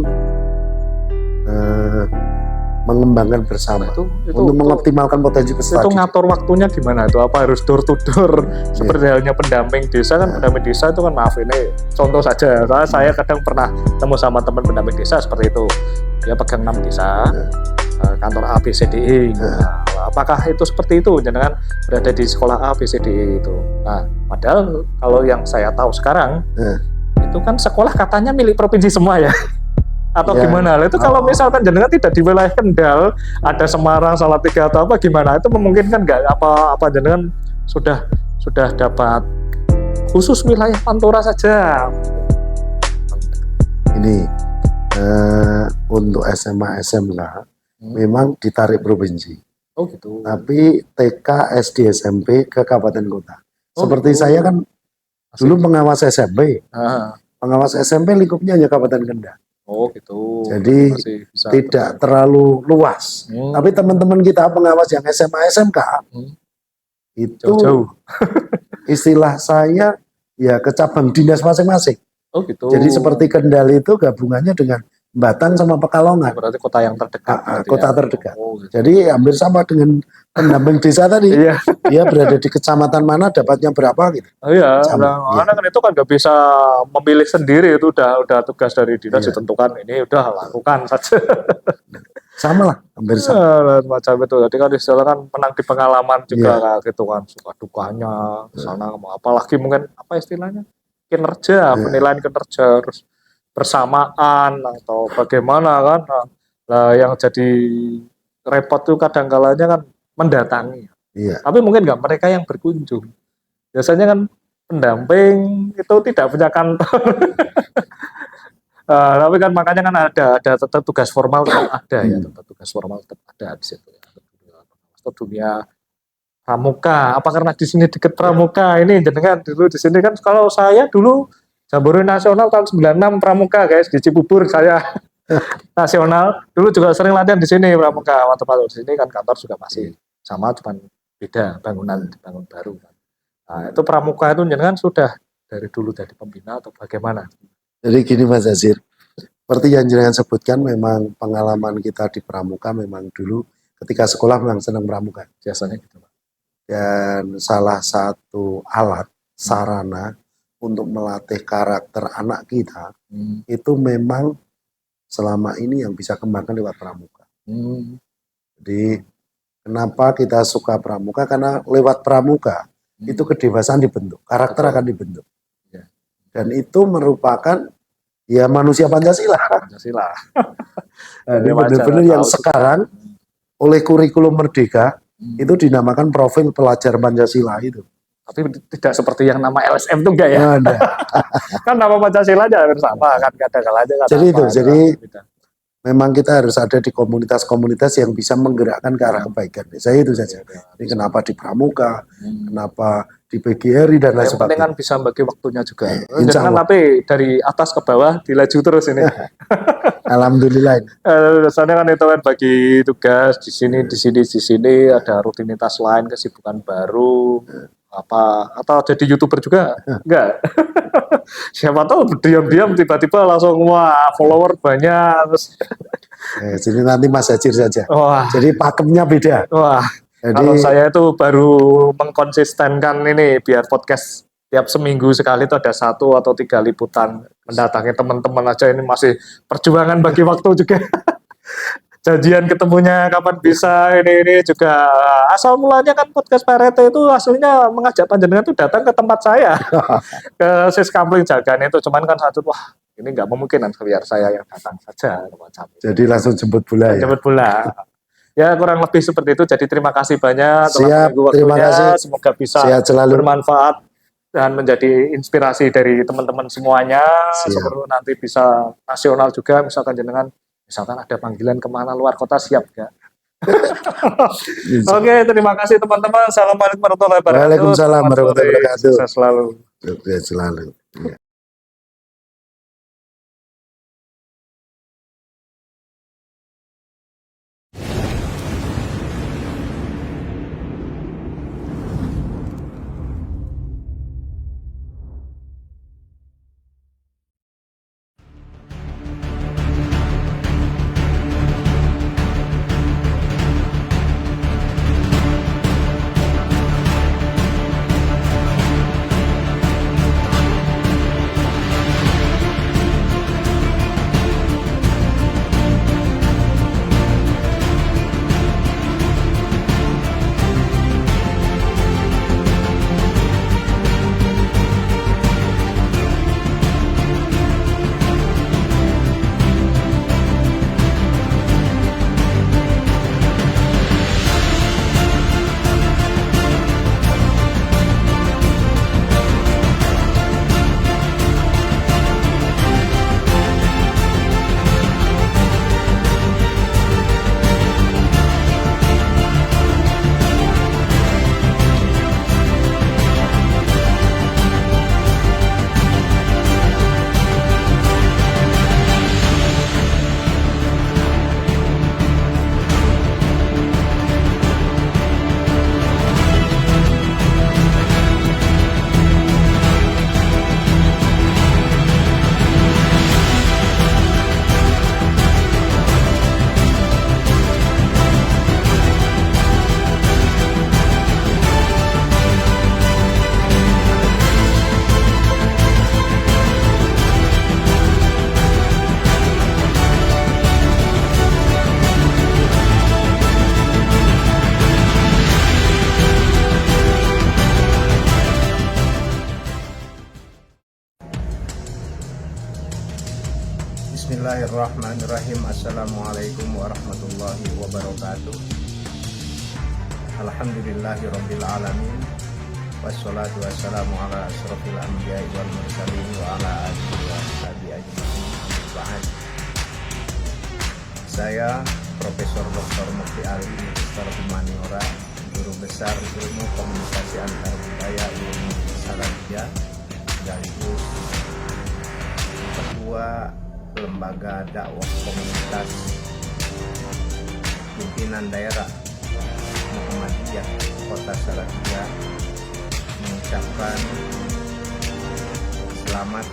mengembangkan bersama untuk mengoptimalkan potensi peserta. Itu ngatur waktunya gimana itu? Apa harus door to door seperti halnya pendamping desa kan? Pendamping desa itu kan maaf ini contoh saja. Saya kadang pernah temu sama teman pendamping desa seperti itu. Dia pegang 6 desa, kantor A B C D E. Nah, apakah itu seperti itu? Jangan berada di sekolah A B C D E itu. Nah, padahal kalau yang saya tahu sekarang itu kan sekolah katanya milik provinsi semua ya. Atau gimana? Itu kalau misalkan jenengan tidak di wilayah Kendal, ada Semarang, Salatiga atau apa gimana? Itu memungkinkan nggak? Apa jenengan sudah dapat khusus wilayah Pantura saja? Ini untuk SMA SMK memang ditarik provinsi. Oh gitu. Tapi TK, SD, SMP ke kabupaten kota. Seperti saya kan dulu pengawas SMP. Pengawas SMP lingkupnya hanya Kabupaten Kendal. Oh gitu. Jadi Masih bisa tidak terlalu luas. Hmm. Tapi teman-teman kita pengawas yang SMA SMK Hmm. itu Jauh-jauh. istilah saya ya ke cabang dinas masing-masing. Oh gitu. Jadi seperti Kendal itu gabungannya dengan Batang sama Pekalongan, Berarti kota yang terdekat berarti kota ya. terdekat. Oh, gitu. Jadi hampir sama dengan pendamping desa tadi. Iya. Dia berada di kecamatan mana dapatnya berapa gitu. Oh iya, Sama, iya. karena kan itu kan nggak bisa memilih sendiri, itu udah tugas dari dinas Iya. ditentukan, ini udah lakukan saja. Sama lah, hampir sama. Macam itu. Jadi kan istilah kan menang di pengalaman juga Iya. kayak gitu kan, suka dukanya sana, apalagi mungkin apa istilahnya kinerja, Iya. penilaian kinerja, terus bersamaan atau bagaimana kan. Nah, yang jadi repot tuh kadang kalanya kan mendatangi. Iya. Tapi mungkin nggak mereka yang berkunjung. Biasanya kan pendamping itu tidak punya kantor. Tapi kan makanya kan ada tetap tugas formal tetap ada ya, tetap tugas formal tetap ada di situ ya. Atau dunia pramuka, apa karena di sini dekat pramuka ini jenengan dulu di sini kan kalau saya dulu Jambore Nasional tahun 96 pramuka guys di Cibubur saya nasional dulu juga sering latihan di sini pramuka waktu di sini kan kantor juga masih sama cuman beda bangunan dibangun baru kan. Nah, itu pramuka itu jenengan sudah dari dulu dari pembina atau bagaimana? Jadi gini Mas Azir, seperti yang jenengan sebutkan memang pengalaman kita di pramuka memang dulu ketika sekolah memang senang pramuka. Biasanya gitu. Dan salah satu alat sarana untuk melatih karakter anak kita itu memang selama ini yang bisa kembangkan lewat pramuka. Jadi kenapa kita suka pramuka? Karena lewat pramuka itu kedewasaan dibentuk, karakter akan dibentuk. Dan itu merupakan ya manusia Pancasila. Pancasila. Ini benar-benar yang sekarang oleh kurikulum Merdeka itu dinamakan profil pelajar Pancasila itu. Tapi tidak seperti yang nama LSM itu enggak ya? Ada. Kan nama Pancasila aja hampir sama kan, kadang-kadang aja kan. Jadi apa, itu, jadi beda. memang kita harus ada di komunitas-komunitas yang bisa menggerakkan ke arah kebaikan. Saya itu saja. Ini kenapa di pramuka, kenapa di PGRI dan lain Yang penting kan sebagainya. bisa bagi waktunya juga. Insya Jangan Allah. tapi dari atas ke bawah dilaju terus ini. Alhamdulillah. Soalnya kan itu kan bagi tugas di sini ada rutinitas lain, kesibukan baru apa atau jadi YouTuber juga enggak. Siapa tahu diam-diam tiba-tiba langsung wah follower banyak terus Jadi nanti Mas Hajir saja. wah Jadi pakemnya beda. wah Jadi kalau saya itu baru mengkonsistenkan ini biar podcast tiap seminggu sekali itu ada 1 atau 3 liputan mendatangi teman-teman aja ini masih perjuangan bagi waktu juga. Janjian ketemunya kapan bisa ini juga asal mulanya kan podcast PRT itu aslinya mengajak panjenengan itu datang ke tempat saya ke Siskampling Jagan itu cuman kan satu wah ini nggak memungkinkan biar saya yang datang saja macam itu. jadi langsung jemput bola ya. Jemput bola. Ya kurang lebih seperti itu. Jadi terima kasih banyak telah Siap, menunggu terima waktunya. kasih. Semoga bisa Sehat selalu. bermanfaat dan menjadi inspirasi dari teman-teman semuanya. Siap. Semoga nanti bisa nasional juga, misalkan jenengan, misalkan ada panggilan kemana luar kota siap gak? Oke, terima kasih teman-teman. Assalamualaikum warahmatullahi wabarakatuh. Waalaikumsalam Selamat warahmatullahi sore. wabarakatuh. Sukses selalu. Sehat selalu. Ya. Bismillahirrahmanirrahim. Assalamualaikum warahmatullahi wabarakatuh. Alhamdulillahirabbil alamin. Wassalatu wassalamu ala asrofil anbiya'i wal mursalin wa ala alihi wa sahbihi ajma'in. Ba'd. Saya Profesor Dr. Mufti Ali Magister Humaniora, Guru Besar Ilmu Komunikasi Antarbudaya Ilmu Salafiyah, sekaligus Ketua Lembaga Dakwah Komunitas Pimpinan Daerah Muhammadiyah Kota Salatiga, mengucapkan selamat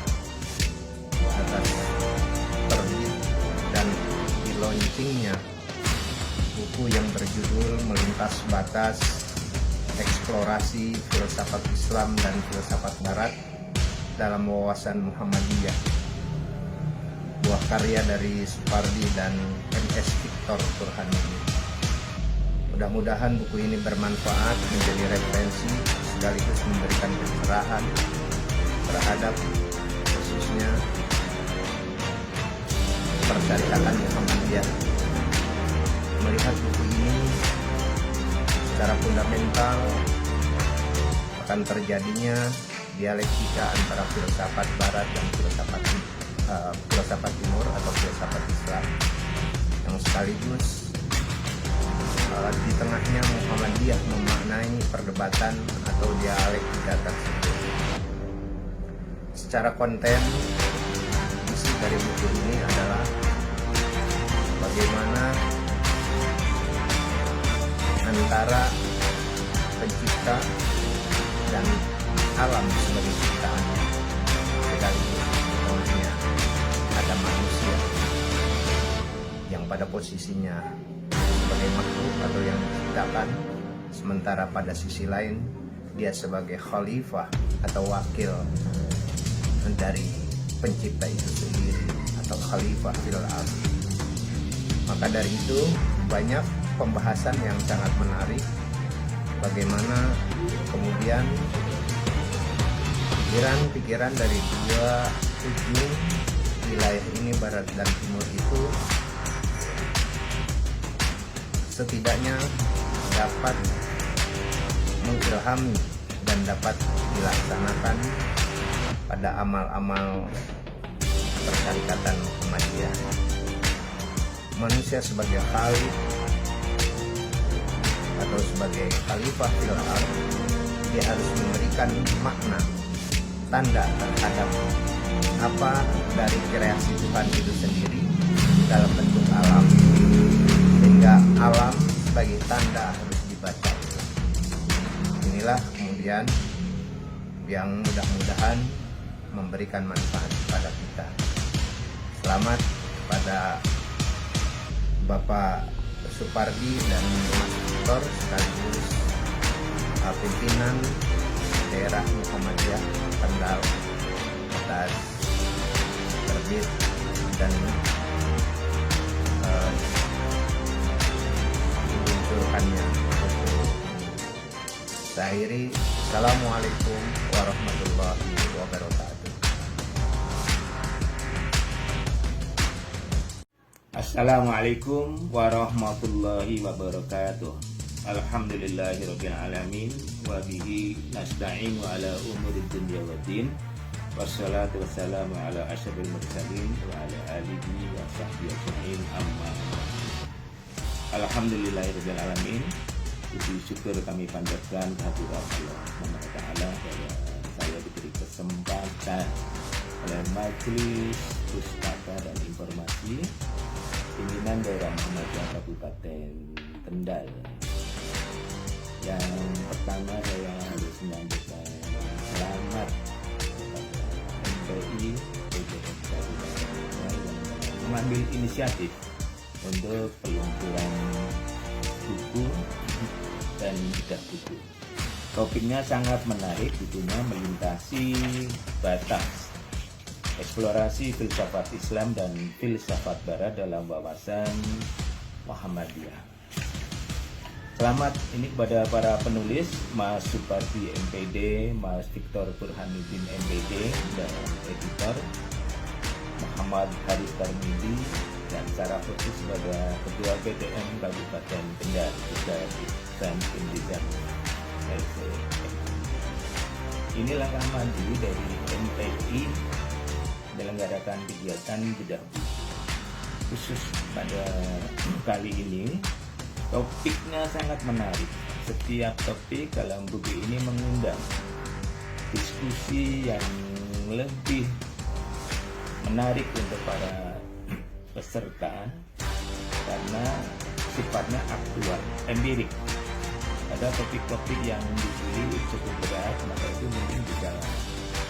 atas terbit dan dilaunchingnya buku yang berjudul Melintas Batas Eksplorasi Filsafat Islam dan Filsafat Barat dalam Wawasan Muhammadiyah, buah karya dari Supardi dan MS Victor Burhanuddin. Mudah-mudahan buku ini bermanfaat, menjadi referensi sekaligus memberikan pencerahan terhadap khususnya persyarikatan Muhammadiyah. Melihat buku ini secara fundamental akan terjadinya dialektika antara filsafat Barat dan filsafat Timur atau filsafat Islam, yang sekaligus di tengahnya Muhammadiyah memaknai perdebatan atau dialektika tersebut. Secara konten, isi dari buku ini adalah bagaimana antara pencipta dan alam sebagai ciptaannya, sekaligus bawahnya ada manusia yang pada posisinya sebagai makhluk atau yang diciptakan, sementara pada sisi lain dia sebagai khalifah atau wakil dari pencipta itu sendiri atau khalifah fil ardh. Maka dari itu banyak pembahasan yang sangat menarik, bagaimana kemudian pikiran-pikiran dari dua ujung wilayah ini, Barat dan Timur, itu setidaknya dapat mengilhami dan dapat dilaksanakan pada amal-amal persyarikatan Muhammadiyah. Manusia sebagai khalik atau sebagai khalifah fil ardh, dia harus memberikan makna, tanda terhadap apa dari kreasi Tuhan itu sendiri dalam bentuk alam, sehingga alam sebagai tanda harus dibaca. Inilah kemudian yang mudah-mudahan memberikan manfaat kepada kita. Selamat pada Bapak Supardi dan Mas Victor, sekaligus pimpinan daerah Muhammadiyah Kendal, atas terbit dan diluncurkannya buku. Saya akhiri. Assalamualaikum warahmatullahi wabarakatuh. Assalamualaikum warahmatullahi wabarakatuh. Alhamdulillahirabbil alamin wa bihi nasta'in wa ala umuri dunya waddin. Wassalatu wassalamu ala asyrafil mursalin wa ala alihi wa sahbihi ajma'in, amma ba'd. Alhamdulillahirabbil alamin. Puji syukur kami panjatkan kehadirat Allah Subhanahu wa taala bahwa saya diberi kesempatan oleh Majelis Pustaka dan Informasi Pimpinan Daerah Muhammadiyah Kabupaten Kendal. Yang pertama saya harus menyampaikan selamat kepada MPI yang mengambil inisiatif untuk peluncuran buku dan bedah buku. Topiknya sangat menarik, bukunya Melintasi Batas Eksplorasi Filsafat Islam dan Filsafat Barat dalam Wawasan Muhammadiyah. Selamat ini kepada para penulis, Mas Supardi MPD, Mas Victor Burhanuddin MPD, dan editor Muhammad Haris Tarmidi, dan secara khusus pada Ketua BDM Kabupaten Kendal, Ustaz Ihsan Indizan LC. Ini langkah maju dari MPI menyelenggarakan kegiatan bedah buku. Khusus pada kali ini, topiknya sangat menarik. Setiap topik dalam buku ini mengundang diskusi yang lebih menarik untuk para peserta karena sifatnya aktual, empirik. Ada topik-topik yang dipilih cukup berat, maka itu mungkin juga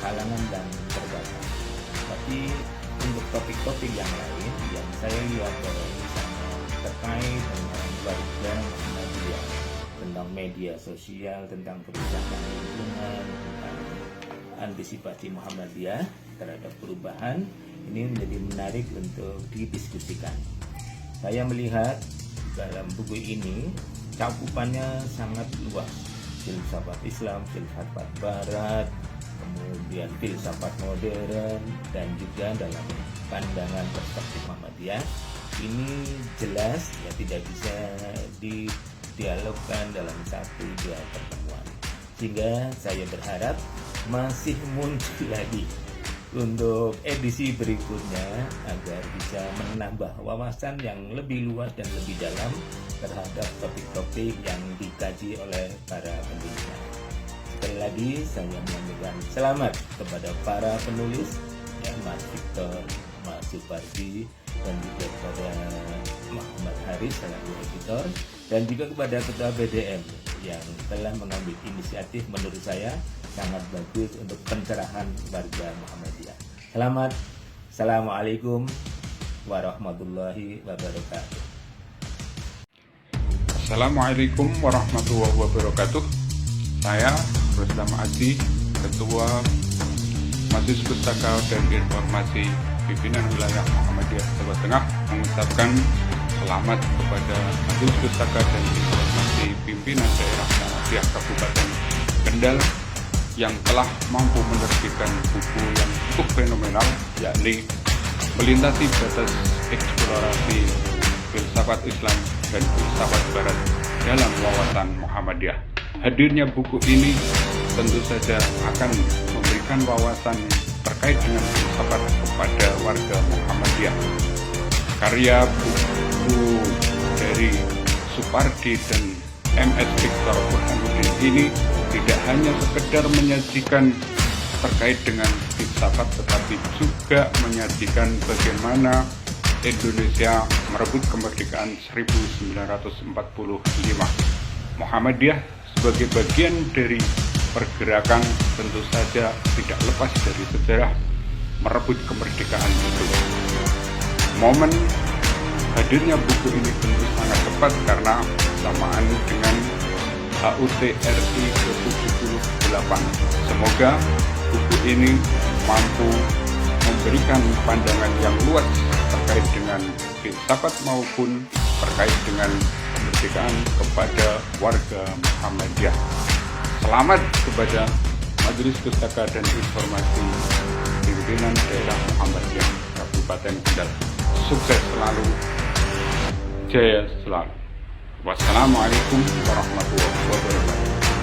halangan dan terbatas. Tapi untuk topik-topik yang lain yang saya lihat bahwa misalnya terkait dengan warga Muhammadiyah, tentang media sosial, tentang kerusakan lingkungan, tentang antisipasi Muhammadiyah terhadap perubahan, ini menjadi menarik untuk didiskusikan. Saya melihat dalam buku ini cakupannya sangat luas, filsafat Islam, filsafat Barat, kemudian filsafat modern, dan juga dalam pandangan perspektif Muhammadiyah. Ini jelas ya tidak bisa didialogkan dalam 1-2 pertemuan, sehingga saya berharap masih muncul lagi untuk edisi berikutnya agar bisa menambah wawasan yang lebih luas dan lebih dalam terhadap topik-topik yang dikaji oleh para penulisnya. Sekali lagi saya menyampaikan selamat kepada para penulis, ya, Mas Victor, Mas Supardi, dan juga kepada Muhammad Haris selaku editor, dan juga kepada Ketua BDM yang telah mengambil inisiatif menurut saya sangat bagus untuk pencerahan warga Muhammadiyah. Selamat. Assalamualaikum warahmatullahi wabarakatuh. Assalamualaikum warahmatullahi wabarakatuh. Saya Rustam Aji, Ketua Majelis Pustaka dan Informasi Pimpinan Wilayah Muhammadiyah Jawa Tengah, mengucapkan selamat kepada Majelis Pustaka dan Informasi Pimpinan Daerah Muhammadiyah Kabupaten Kendal yang telah mampu menerbitkan buku yang cukup fenomenal, yakni Melintasi Batas Eksplorasi Filsafat Islam dan Filsafat Barat dalam Wawasan Muhammadiyah. Hadirnya buku ini tentu saja akan memberikan wawasan terkait dengan filsafat kepada warga Muhammadiyah. Karya buku dari Supardi dan MS Victor Burhanuddin ini tidak hanya sekedar menyajikan terkait dengan filsafat, tetapi juga menyajikan bagaimana Indonesia merebut kemerdekaan 1945. Muhammadiyah sebagai bagian dari pergerakan tentu saja tidak lepas dari sejarah merebut kemerdekaan itu. Momen hadirnya buku ini tentu sangat tepat karena bersamaan dengan HUT RI ke-78. Semoga buku ini mampu memberikan pandangan yang luas terkait dengan filsafat maupun terkait dengan kemerdekaan kepada warga Muhammadiyah. Selamat kepada Majelis Pustaka dan Informasi Pimpinan Daerah Muhammadiyah Kabupaten Kendal. Sukses selalu, jaya selalu. Wassalamualaikum warahmatullahi wabarakatuh.